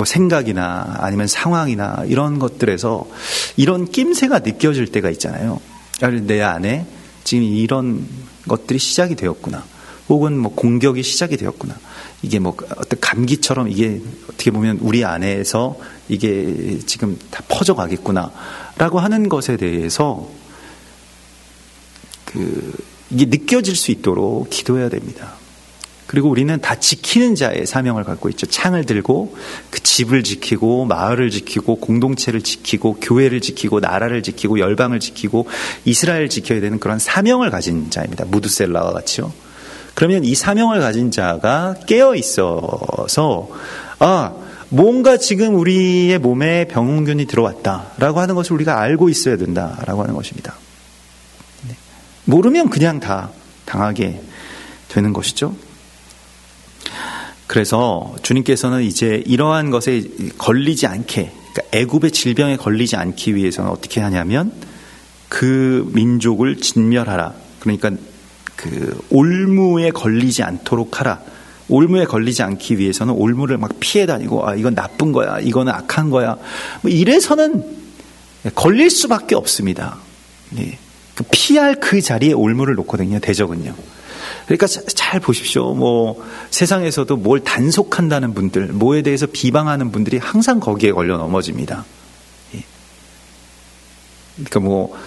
생각이나 아니면 상황이나 이런 것들에서 이런 낌새가 느껴질 때가 있잖아요. 내 안에 지금 이런 것들이 시작이 되었구나, 혹은 뭐 공격이 시작이 되었구나, 이게 뭐 어떤 감기처럼 이게 어떻게 보면 우리 안에서 이게 지금 다 퍼져가겠구나 라고 하는 것에 대해서 이게 느껴질 수 있도록 기도해야 됩니다. 그리고 우리는 다 지키는 자의 사명을 갖고 있죠. 창을 들고 그 집을 지키고, 마을을 지키고, 공동체를 지키고, 교회를 지키고, 나라를 지키고, 열방을 지키고, 이스라엘을 지켜야 되는 그런 사명을 가진 자입니다. 무드셀라와 같이요. 그러면 이 사명을 가진 자가 깨어 있어서 뭔가 지금 우리의 몸에 병균이 들어왔다라고 하는 것을 우리가 알고 있어야 된다라고 하는 것입니다. 모르면 그냥 다 당하게 되는 것이죠. 그래서 주님께서는 이제 이러한 것에 걸리지 않게, 그러니까 애굽의 질병에 걸리지 않기 위해서는 어떻게 하냐면 그 민족을 진멸하라. 그러니까 그 올무에 걸리지 않도록 하라. 올무에 걸리지 않기 위해서는 올무를 막 피해 다니고, 이건 나쁜 거야, 이거는 악한 거야, 뭐 이래서는 걸릴 수밖에 없습니다. 피할 그 자리에 올무를 놓거든요, 대적은요. 그러니까 잘 보십시오. 뭐 세상에서도 뭘 단속한다는 분들, 뭐에 대해서 비방하는 분들이 항상 거기에 걸려 넘어집니다. 그러니까 뭐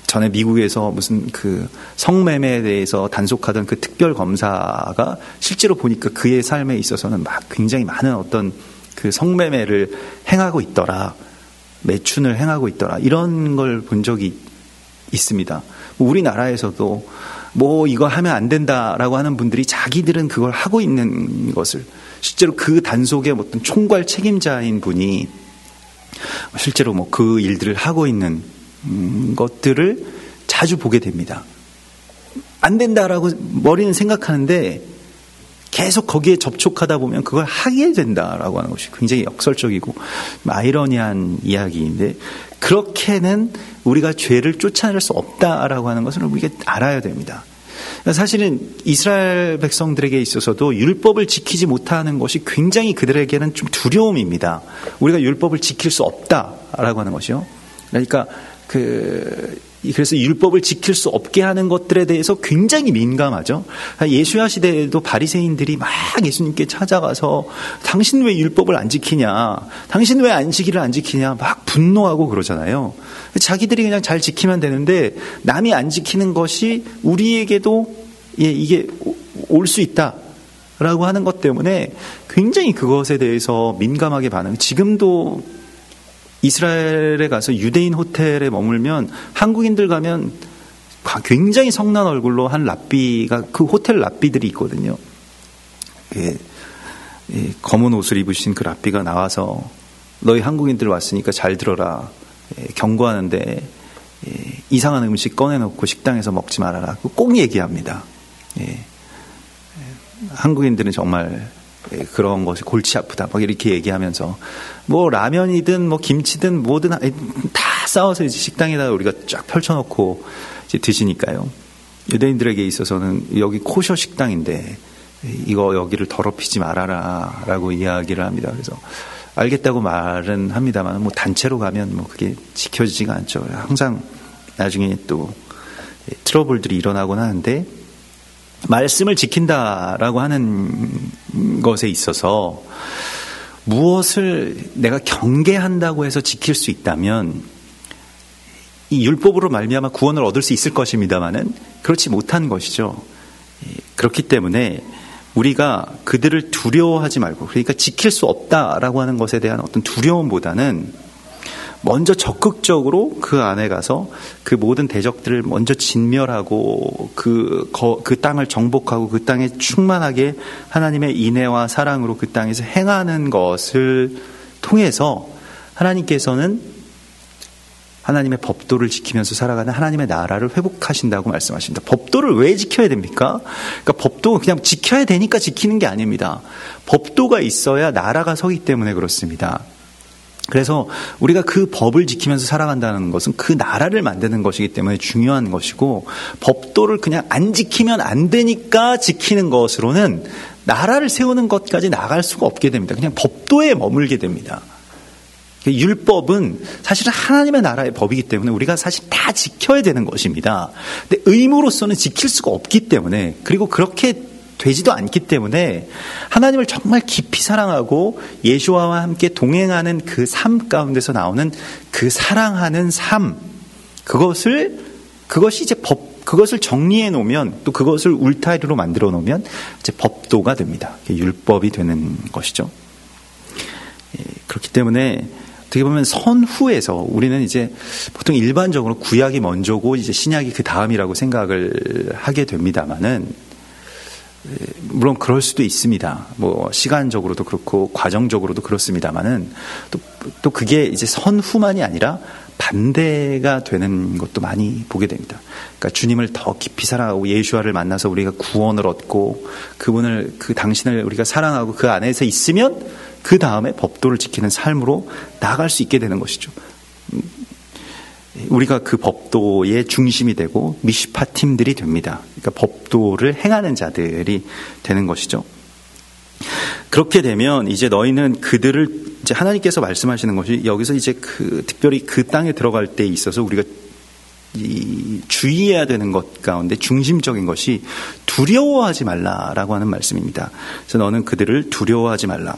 전에 미국에서 무슨 그 성매매에 대해서 단속하던 그 특별 검사가 실제로 보니까 그의 삶에 있어서는 막 굉장히 많은 어떤 그 성매매를 행하고 있더라, 매춘을 행하고 있더라, 이런 걸 본 적이 있습니다. 우리나라에서도 뭐 이거 하면 안 된다라고 하는 분들이 자기들은 그걸 하고 있는 것을, 실제로 그 단속의 어떤 총괄 책임자인 분이 실제로 뭐 그 일들을 하고 있는 것들을 자주 보게 됩니다. 안 된다라고 머리는 생각하는데 계속 거기에 접촉하다 보면 그걸 하게 된다라고 하는 것이 굉장히 역설적이고 아이러니한 이야기인데, 그렇게는 우리가 죄를 쫓아낼 수 없다라고 하는 것을 우리가 알아야 됩니다. 사실은 이스라엘 백성들에게 있어서도 율법을 지키지 못하는 것이 굉장히 그들에게는 좀 두려움입니다. 우리가 율법을 지킬 수 없다라고 하는 것이요. 그러니까 그래서 율법을 지킬 수 없게 하는 것들에 대해서 굉장히 민감하죠. 예수야 시대에도 바리새인들이 막 예수님께 찾아가서 당신 왜 율법을 안 지키냐, 당신 왜 안식일을 안 지키냐, 막 분노하고 그러잖아요. 자기들이 그냥 잘 지키면 되는데 남이 안 지키는 것이 우리에게도 이게 올 수 있다라고 하는 것 때문에 굉장히 그것에 대해서 민감하게 반응. 지금도 이스라엘에 가서 유대인 호텔에 머물면 한국인들 가면 굉장히 성난 얼굴로 한 랍비가, 그 호텔 랍비들이 있거든요. 검은 옷을 입으신 그 랍비가 나와서 너희 한국인들 왔으니까 잘 들어라, 경고하는데 이상한 음식 꺼내놓고 식당에서 먹지 말아라, 꼭 얘기합니다. 한국인들은 정말 그런 것이 골치 아프다 막 이렇게 얘기하면서 뭐 라면이든 뭐 김치든 뭐든 다 싸워서 이제 식당에다가 우리가 쫙 펼쳐놓고 이제 드시니까요. 유대인들에게 있어서는 여기 코셔 식당인데 이거 여기를 더럽히지 말아라 라고 이야기를 합니다. 그래서 알겠다고 말은 합니다만 뭐 단체로 가면 뭐 그게 지켜지지가 않죠. 항상 나중에 또 트러블들이 일어나곤 하는데 말씀을 지킨다라고 하는 것에 있어서 무엇을 내가 경계한다고 해서 지킬 수 있다면 이 율법으로 말미암아 구원을 얻을 수 있을 것입니다만은 그렇지 못한 것이죠. 그렇기 때문에 우리가 그들을 두려워하지 말고, 그러니까 지킬 수 없다라고 하는 것에 대한 어떤 두려움보다는 먼저 적극적으로 그 안에 가서 그 모든 대적들을 먼저 진멸하고 그 땅을 정복하고 그 땅에 충만하게 하나님의 인애와 사랑으로 그 땅에서 행하는 것을 통해서 하나님께서는 하나님의 법도를 지키면서 살아가는 하나님의 나라를 회복하신다고 말씀하십니다. 법도를 왜 지켜야 됩니까? 그러니까 법도는 그냥 지켜야 되니까 지키는 게 아닙니다. 법도가 있어야 나라가 서기 때문에 그렇습니다. 그래서 우리가 그 법을 지키면서 살아간다는 것은 그 나라를 만드는 것이기 때문에 중요한 것이고, 법도를 그냥 안 지키면 안 되니까 지키는 것으로는 나라를 세우는 것까지 나갈 수가 없게 됩니다. 그냥 법도에 머물게 됩니다. 율법은 사실은 하나님의 나라의 법이기 때문에 우리가 사실 다 지켜야 되는 것입니다. 근데 의무로서는 지킬 수가 없기 때문에, 그리고 그렇게 되지도 않기 때문에 하나님을 정말 깊이 사랑하고 예수와 함께 동행하는 그 삶 가운데서 나오는 그 사랑하는 삶, 그것이 이제 그것을 정리해 놓으면, 또 그것을 울타리로 만들어 놓으면 이제 법도가 됩니다. 율법이 되는 것이죠. 그렇기 때문에 어떻게 보면 선후에서 우리는 이제 보통 일반적으로 구약이 먼저고 이제 신약이 그 다음이라고 생각을 하게 됩니다만은, 물론 그럴 수도 있습니다. 뭐 시간적으로도 그렇고 과정적으로도 그렇습니다만은 또 그게 이제 선후만이 아니라 반대가 되는 것도 많이 보게 됩니다. 그러니까 주님을 더 깊이 사랑하고 예수와를 만나서 우리가 구원을 얻고 그 당신을 우리가 사랑하고 그 안에서 있으면 그 다음에 법도를 지키는 삶으로 나아갈 수 있게 되는 것이죠. 우리가 그 법도의 중심이 되고 미시파 팀들이 됩니다. 그러니까 법도를 행하는 자들이 되는 것이죠. 그렇게 되면 이제 너희는 그들을, 이제 하나님께서 말씀하시는 것이 여기서 이제 특별히 그 땅에 들어갈 때 있어서 우리가 주의해야 되는 것 가운데 중심적인 것이 두려워하지 말라라고 하는 말씀입니다. 그래서 너는 그들을 두려워하지 말라.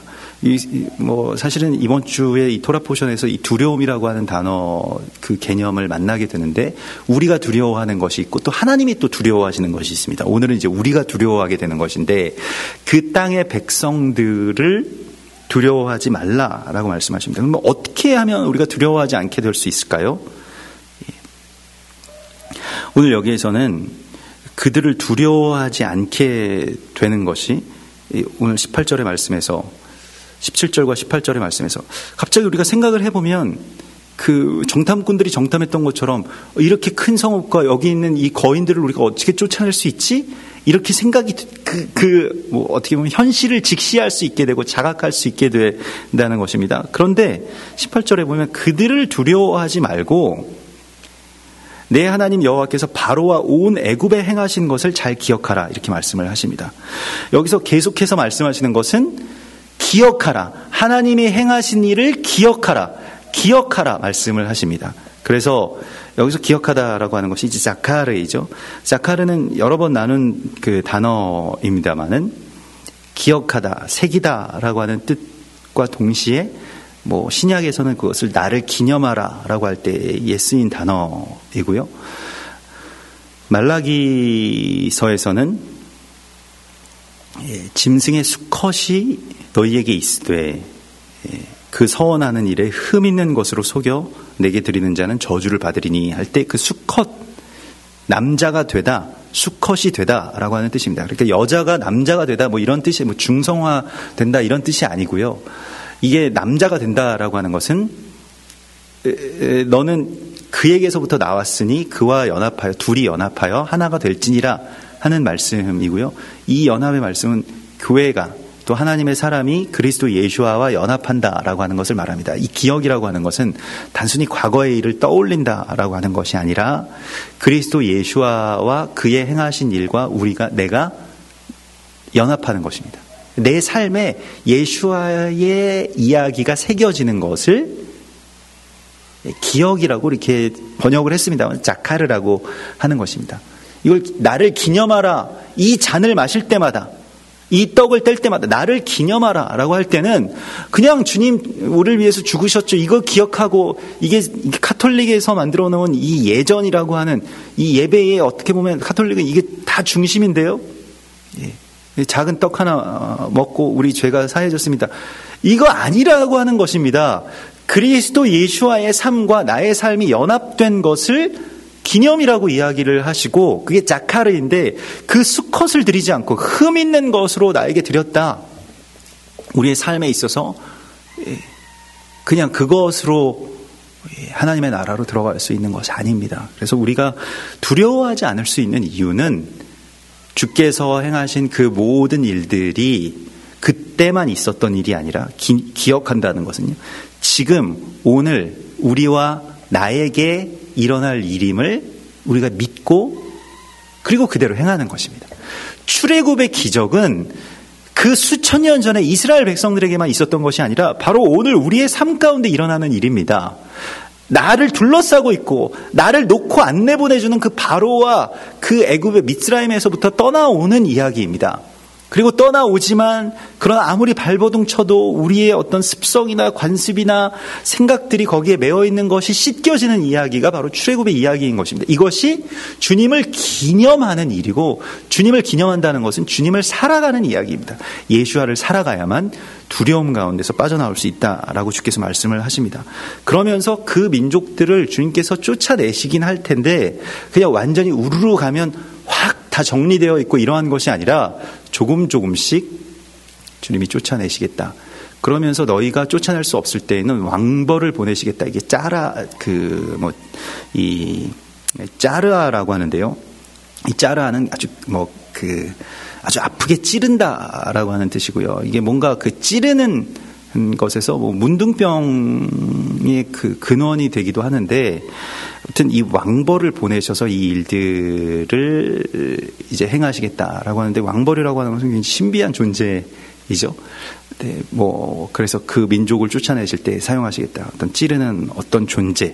사실은 이번 주에 이 토라 포션에서 이 두려움이라고 하는 단어, 그 개념을 만나게 되는데, 우리가 두려워하는 것이 있고 또 하나님이 또 두려워하시는 것이 있습니다. 오늘은 이제 우리가 두려워하게 되는 것인데, 그 땅의 백성들을 두려워하지 말라라고 말씀하십니다. 그럼 어떻게 하면 우리가 두려워하지 않게 될 수 있을까요? 오늘 여기에서는 그들을 두려워하지 않게 되는 것이 오늘 18절의 말씀에서, 17절과 18절의 말씀에서 갑자기 우리가 생각을 해보면 그 정탐꾼들이 정탐했던 것처럼 이렇게 큰 성읍과 여기 있는 이 거인들을 우리가 어떻게 쫓아낼 수 있지? 이렇게 생각이 어떻게 보면 현실을 직시할 수 있게 되고 자각할 수 있게 된다는 것입니다. 그런데 18절에 보면 그들을 두려워하지 말고 내 하나님 여호와께서 바로와 온 애굽에 행하신 것을 잘 기억하라, 이렇게 말씀을 하십니다. 여기서 계속해서 말씀하시는 것은 기억하라, 하나님이 행하신 일을 기억하라 말씀을 하십니다. 그래서 여기서 기억하다라고 하는 것이 이제 자카르이죠. 자카르는 여러 번 나눈 그 단어입니다만은 기억하다, 새기다라고 하는 뜻과 동시에 신약에서는 그것을 나를 기념하라라고 할 때에 쓰인 단어이고요. 말라기서에서는 짐승의 수컷이 너희에게 있으되 그 서원하는 일에 흠 있는 것으로 속여 내게 드리는 자는 저주를 받으리니 할 때 그 수컷, 남자가 되다, 수컷이 되다라고 하는 뜻입니다. 그러니까 여자가 남자가 되다 이런 뜻이 중성화 된다 이런 뜻이 아니고요. 이게 남자가 된다라고 하는 것은 너는 그에게서부터 나왔으니 그와 연합하여 둘이 연합하여 하나가 될지니라 하는 말씀이고요. 이 연합의 말씀은 교회가 또 하나님의 사람이 그리스도 예수와 연합한다라고 하는 것을 말합니다. 이 기억이라고 하는 것은 단순히 과거의 일을 떠올린다라고 하는 것이 아니라 그리스도 예수와 그의 행하신 일과 내가 연합하는 것입니다. 내 삶에 예수와의 이야기가 새겨지는 것을 기억이라고 이렇게 번역을 했습니다만 자카르라고 하는 것입니다. 이걸 나를 기념하라. 이 잔을 마실 때마다, 이 떡을 뗄 때마다 나를 기념하라 라고 할 때는 그냥 주님 우리를 위해서 죽으셨죠. 이거 기억하고 이게 카톨릭에서 만들어 놓은 이 예전이라고 하는 이 예배에 어떻게 보면 카톨릭은 이게 다 중심인데요. 작은 떡 하나 먹고 우리 죄가 사해졌습니다. 이거 아니라고 하는 것입니다. 그리스도 예수와의 삶과 나의 삶이 연합된 것을 기념이라고 이야기를 하시고 그게 자카르인데 그 수컷을 드리지 않고 흠 있는 것으로 나에게 드렸다. 우리의 삶에 있어서 그냥 그것으로 하나님의 나라로 들어갈 수 있는 것이 아닙니다. 그래서 우리가 두려워하지 않을 수 있는 이유는 주께서 행하신 그 모든 일들이 그때만 있었던 일이 아니라 기억한다는 것은요. 지금 오늘 우리와 나에게 일어날 일임을 우리가 믿고 그리고 그대로 행하는 것입니다. 출애굽의 기적은 그 수천 년 전에 이스라엘 백성들에게만 있었던 것이 아니라 바로 오늘 우리의 삶 가운데 일어나는 일입니다. 나를 둘러싸고 있고 나를 놓고 안 내보내주는 그 바로와 그 애굽의 미스라임에서부터 떠나오는 이야기입니다. 그리고 떠나오지만 그러나 아무리 발버둥 쳐도 우리의 어떤 습성이나 관습이나 생각들이 거기에 매어 있는 것이 씻겨지는 이야기가 바로 출애굽의 이야기인 것입니다. 이것이 주님을 기념하는 일이고 주님을 기념한다는 것은 주님을 살아가는 이야기입니다. 예수와를 살아가야만 두려움 가운데서 빠져나올 수 있다라고 주께서 말씀을 하십니다. 그러면서 그 민족들을 주님께서 쫓아내시긴 할 텐데 그냥 완전히 우르르 가면 확 다 정리되어 있고 이러한 것이 아니라 조금씩 주님이 쫓아내시겠다. 그러면서 너희가 쫓아낼 수 없을 때에는 왕벌을 보내시겠다. 이게 짜르아라고 하는데요. 이 짜르아는 아주 아프게 찌른다라고 하는 뜻이고요. 이게 뭔가 그 찌르는 것에서 문둥병의 그 근원이 되기도 하는데, 아무튼 이 왕벌을 보내셔서 이 일들을 이제 행하시겠다라고 하는데, 왕벌이라고 하는 것은 굉장히 신비한 존재이죠. 네, 그래서 그 민족을 쫓아내실 때 사용하시겠다. 어떤 찌르는 어떤 존재를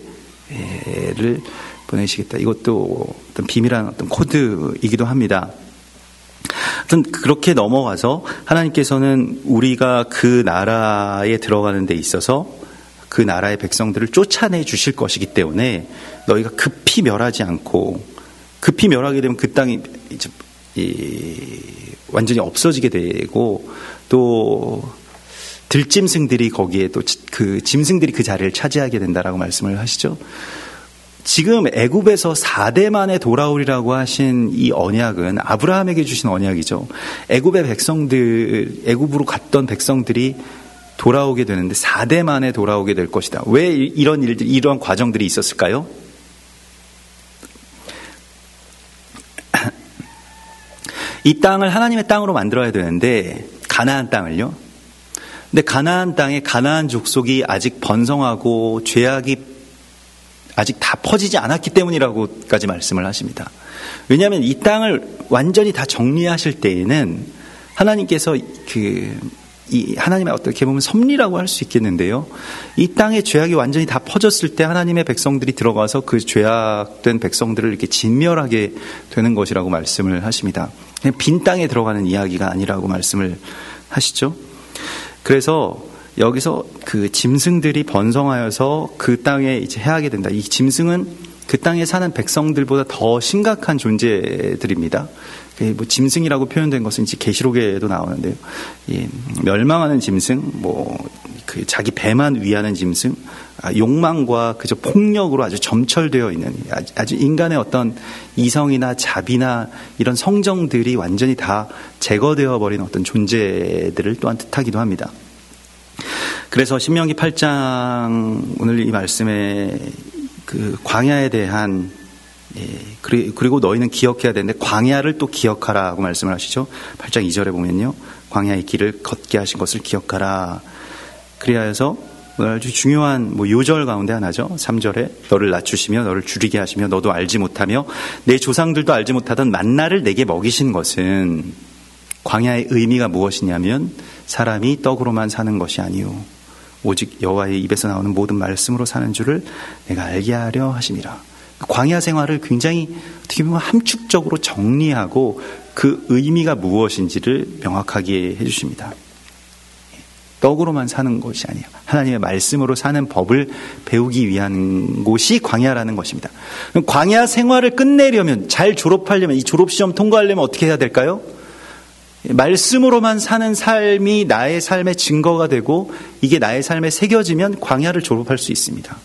보내시겠다. 이것도 어떤 비밀한 어떤 코드이기도 합니다. 하여튼 그렇게 넘어가서 하나님께서는 우리가 그 나라에 들어가는 데 있어서 그 나라의 백성들을 쫓아내 주실 것이기 때문에 너희가 급히 멸하지 않고, 급히 멸하게 되면 그 땅이 이제 완전히 없어지게 되고, 또 들짐승들이 거기에 또 그 짐승들이 그 자리를 차지하게 된다라고 말씀을 하시죠. 지금 애굽에서 4대 만에 돌아오리라고 하신 이 언약은 아브라함에게 주신 언약이죠. 애굽의 백성들, 애굽으로 갔던 백성들이 돌아오게 되는데 4대 만에 돌아오게 될 것이다. 왜 이런 일들, 이런 과정들이 있었을까요? 이 땅을 하나님의 땅으로 만들어야 되는데, 가나안 땅을요. 근데 가나안 땅에 가나안 족속이 아직 번성하고 죄악이 아직 다 퍼지지 않았기 때문이라고까지 말씀을 하십니다. 왜냐하면 이 땅을 완전히 다 정리하실 때에는 하나님께서 이 하나님의 어떻게 보면 섭리라고 할 수 있겠는데요. 이 땅에 죄악이 완전히 다 퍼졌을 때 하나님의 백성들이 들어가서 그 죄악된 백성들을 이렇게 진멸하게 되는 것이라고 말씀을 하십니다. 그냥 빈 땅에 들어가는 이야기가 아니라고 말씀을 하시죠. 그래서 여기서 그 짐승들이 번성하여서 그 땅에 이제 해하게 된다. 이 짐승은 그 땅에 사는 백성들보다 더 심각한 존재들입니다. 짐승이라고 표현된 것은 이제 계시록에도 나오는데요. 멸망하는 짐승, 그 자기 배만 위하는 짐승, 욕망과 그저 폭력으로 아주 점철되어 있는, 아주 인간의 어떤 이성이나 자비나 이런 성정들이 완전히 다 제거되어 버린 어떤 존재들을 또한 뜻하기도 합니다. 그래서 신명기 8장 오늘 이 말씀에 그 광야에 대한, 그리고 너희는 기억해야 되는데 광야를 또 기억하라고 말씀을 하시죠. 8장 2절에 보면요. 광야의 길을 걷게 하신 것을 기억하라. 그래야 해서 아주 중요한 요절 가운데 하나죠. 3절에 너를 낮추시며 너를 줄이게 하시며 너도 알지 못하며 내 조상들도 알지 못하던 만나를 내게 먹이신 것은, 광야의 의미가 무엇이냐면 사람이 떡으로만 사는 것이 아니요 오직 여호와의 입에서 나오는 모든 말씀으로 사는 줄을 내가 알게 하려 하심이라. 광야 생활을 굉장히 어떻게 보면 함축적으로 정리하고 그 의미가 무엇인지를 명확하게 해주십니다. 떡으로만 사는 것이 아니에요. 하나님의 말씀으로 사는 법을 배우기 위한 곳이 광야라는 것입니다. 광야 생활을 끝내려면, 잘 졸업하려면, 이 졸업시험 통과하려면 어떻게 해야 될까요? 말씀으로만 사는 삶이 나의 삶의 증거가 되고 이게 나의 삶에 새겨지면 광야를 졸업할 수 있습니다.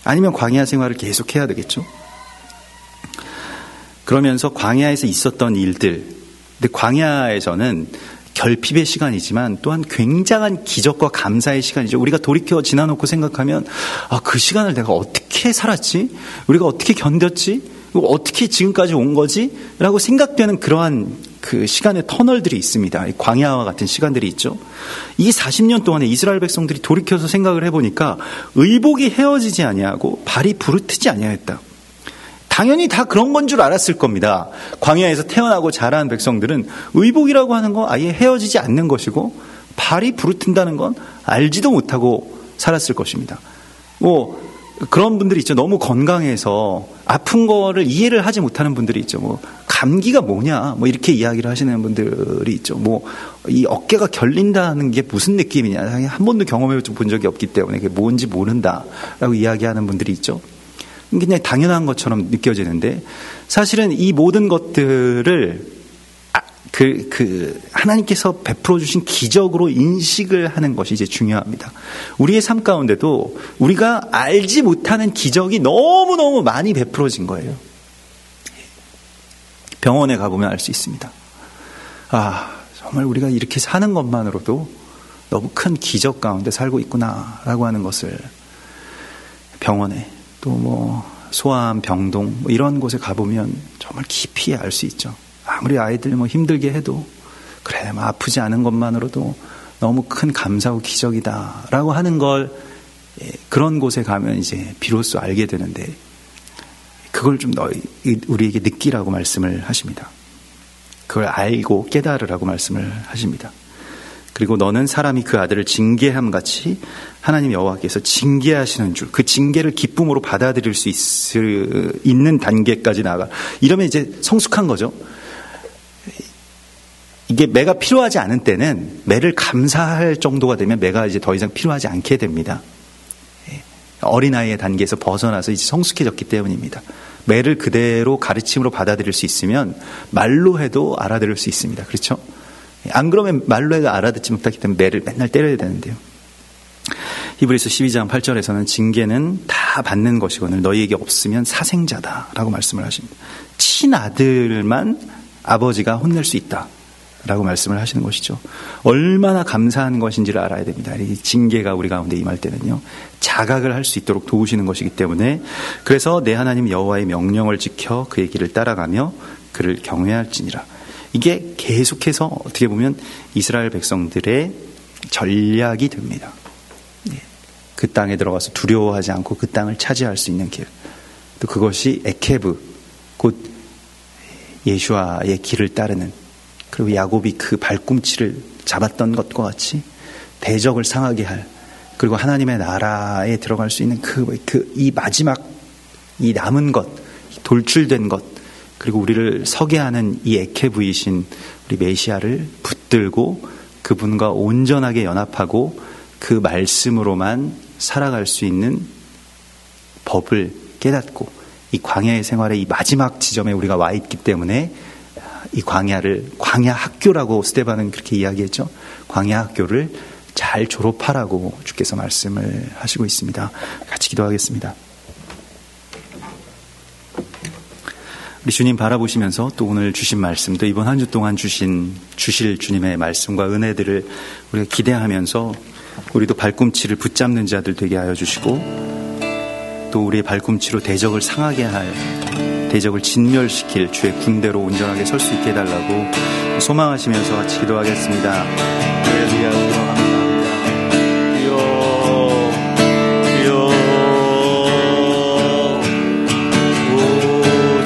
아니면 광야 생활을 계속해야 되겠죠. 그러면서 광야에서 있었던 일들, 근데 광야에서는 결핍의 시간이지만 또한 굉장한 기적과 감사의 시간이죠. 우리가 돌이켜 지나놓고 생각하면 그 시간을 내가 어떻게 살았지? 우리가 어떻게 견뎠지? 어떻게 지금까지 온 거지? 라고 생각되는 그러한 그 시간의 터널들이 있습니다. 광야와 같은 시간들이 있죠. 이 40년 동안에 이스라엘 백성들이 돌이켜서 생각을 해보니까 의복이 헤어지지 아니하고 발이 부르트지 아니하였다. 당연히 다 그런 건 줄 알았을 겁니다. 광야에서 태어나고 자란 백성들은 의복이라고 하는 거 아예 헤어지지 않는 것이고 발이 부르튼다는 건 알지도 못하고 살았을 것입니다. 그런 분들이 있죠. 너무 건강해서 아픈 거를 이해를 하지 못하는 분들이 있죠. 감기가 뭐냐 이렇게 이야기를 하시는 분들이 있죠. 이 어깨가 결린다는 게 무슨 느낌이냐, 한 번도 경험해 본 적이 없기 때문에 그게 뭔지 모른다라고 이야기하는 분들이 있죠. 그냥 당연한 것처럼 느껴지는데 사실은 이 모든 것들을 하나님께서 베풀어 주신 기적으로 인식을 하는 것이 이제 중요합니다. 우리의 삶 가운데도 우리가 알지 못하는 기적이 너무너무 많이 베풀어진 거예요. 병원에 가보면 알 수 있습니다. 정말 우리가 이렇게 사는 것만으로도 너무 큰 기적 가운데 살고 있구나라고 하는 것을 병원에, 또 소아암 병동 이런 곳에 가보면 정말 깊이 알 수 있죠. 아무리 아이들 힘들게 해도 그래 아프지 않은 것만으로도 너무 큰 감사고 기적이다라고 하는 걸 그런 곳에 가면 이제 비로소 알게 되는데, 그걸 좀 우리에게 느끼라고 말씀을 하십니다. 그걸 알고 깨달으라고 말씀을 하십니다. 그리고 너는 사람이 그 아들을 징계함 같이 하나님 여호와께서 징계하시는 줄, 그 징계를 기쁨으로 받아들일 수 있는 단계까지 나아가. 이러면 이제 성숙한 거죠. 이게 매가 필요하지 않은 때는 매를 감사할 정도가 되면 매가 이제 더 이상 필요하지 않게 됩니다. 어린아이의 단계에서 벗어나서 이제 성숙해졌기 때문입니다. 매를 그대로 가르침으로 받아들일 수 있으면 말로 해도 알아들을 수 있습니다. 그렇죠? 안 그러면 말로 해도 알아듣지 못하기 때문에 매를 맨날 때려야 되는데요. 히브리서 12장 8절에서는 징계는 다 받는 것이거늘 너희에게 없으면 사생자다라고 말씀을 하십니다. 친아들만 아버지가 혼낼 수 있다 라고 말씀을 하시는 것이죠. 얼마나 감사한 것인지를 알아야 됩니다. 이 징계가 우리 가운데 임할 때는요, 자각을 할 수 있도록 도우시는 것이기 때문에, 그래서 내 하나님 여호와의 명령을 지켜 그의 길을 따라가며 그를 경외할지니라. 이게 계속해서 어떻게 보면 이스라엘 백성들의 전략이 됩니다. 그 땅에 들어가서 두려워하지 않고 그 땅을 차지할 수 있는 길, 또 그것이 에케브, 곧 예수아의 길을 따르는, 그리고 야곱이 그 발꿈치를 잡았던 것과 같이 대적을 상하게 할, 그리고 하나님의 나라에 들어갈 수 있는 이 마지막 이 남은 것, 돌출된 것, 그리고 우리를 서게 하는 이 에케브이신 우리 메시아를 붙들고 그분과 온전하게 연합하고 그 말씀으로만 살아갈 수 있는 법을 깨닫고, 이 광야의 생활의 이 마지막 지점에 우리가 와 있기 때문에 이 광야 학교라고 스데반은 그렇게 이야기했죠. 광야 학교를 잘 졸업하라고 주께서 말씀을 하시고 있습니다. 같이 기도하겠습니다. 우리 주님 바라보시면서 또 오늘 주신 말씀도 이번 한 주 동안 주실 주님의 말씀과 은혜들을 우리가 기대하면서 우리도 발꿈치를 붙잡는 자들 되게 하여 주시고, 또 우리의 발꿈치로 대적을 상하게 할 대적을 진멸시킬 주의 군대로 온전하게 설 수 있게 해달라고 소망하시면서 같이 기도하겠습니다. 할렐루야. 감사합니다. 주여, 주여. 오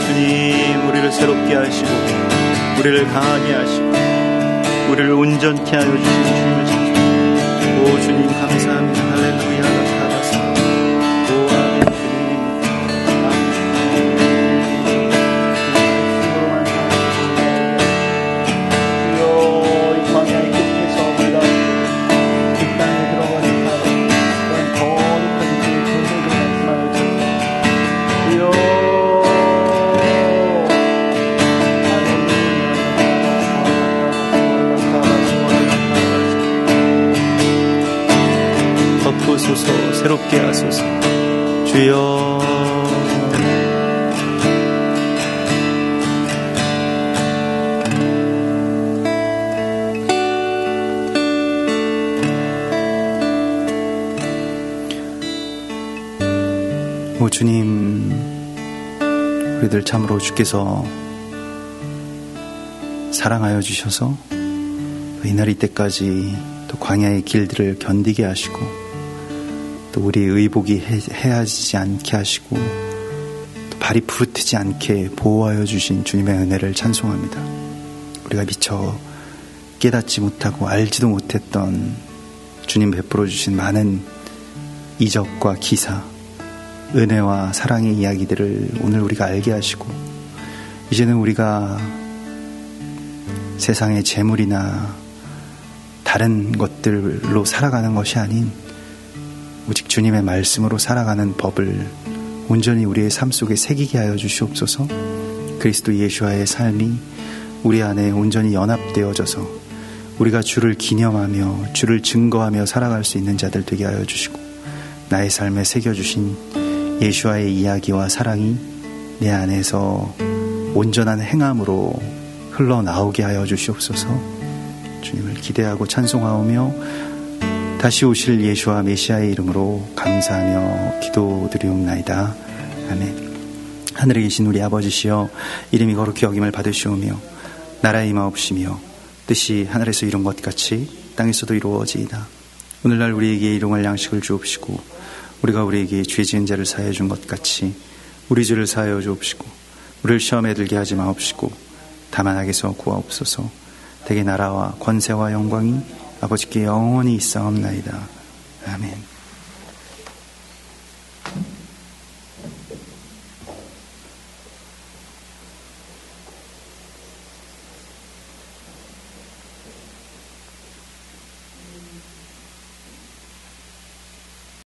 주님, 우리를 새롭게 하시고 우리를 강하게 하시고 우리를 온전케 하여 주신 주님을 찬송합니다. 오 주님 감사합니다. 할렐루야. 새롭게 하소서. 주여. 오 주님, 우리들 참으로 주께서 사랑하여 주셔서 이날 이때까지 또 광야의 길들을 견디게 하시고 또 우리 의복이 헤어지지 않게 하시고 또 발이 부르트지 않게 보호하여 주신 주님의 은혜를 찬송합니다. 우리가 미처 깨닫지 못하고 알지도 못했던 주님 베풀어 주신 많은 이적과 기사, 은혜와 사랑의 이야기들을 오늘 우리가 알게 하시고 이제는 우리가 세상의 재물이나 다른 것들로 살아가는 것이 아닌 오직 주님의 말씀으로 살아가는 법을 온전히 우리의 삶 속에 새기게 하여 주시옵소서. 그리스도 예수와의 삶이 우리 안에 온전히 연합되어져서 우리가 주를 기념하며 주를 증거하며 살아갈 수 있는 자들 되게 하여 주시고 나의 삶에 새겨주신 예수와의 이야기와 사랑이 내 안에서 온전한 행함으로 흘러나오게 하여 주시옵소서. 주님을 기대하고 찬송하오며 다시 오실 예수와 메시아의 이름으로 감사하며 기도드리옵나이다. 아멘. 하늘에 계신 우리 아버지시여, 이름이 거룩히 여김을 받으시오며 나라의 임하옵시며 뜻이 하늘에서 이룬 것 같이 땅에서도 이루어지이다. 오늘날 우리에게 일용할 양식을 주옵시고 우리가 우리에게 죄 지은 자를 사하여 준 것 같이 우리 죄를 사하여 주옵시고 우리를 시험에 들게 하지 마옵시고 다만 악에서 구하옵소서. 대개 나라와 권세와 영광이 아버지께 영원히 있사옵나이다. 아멘.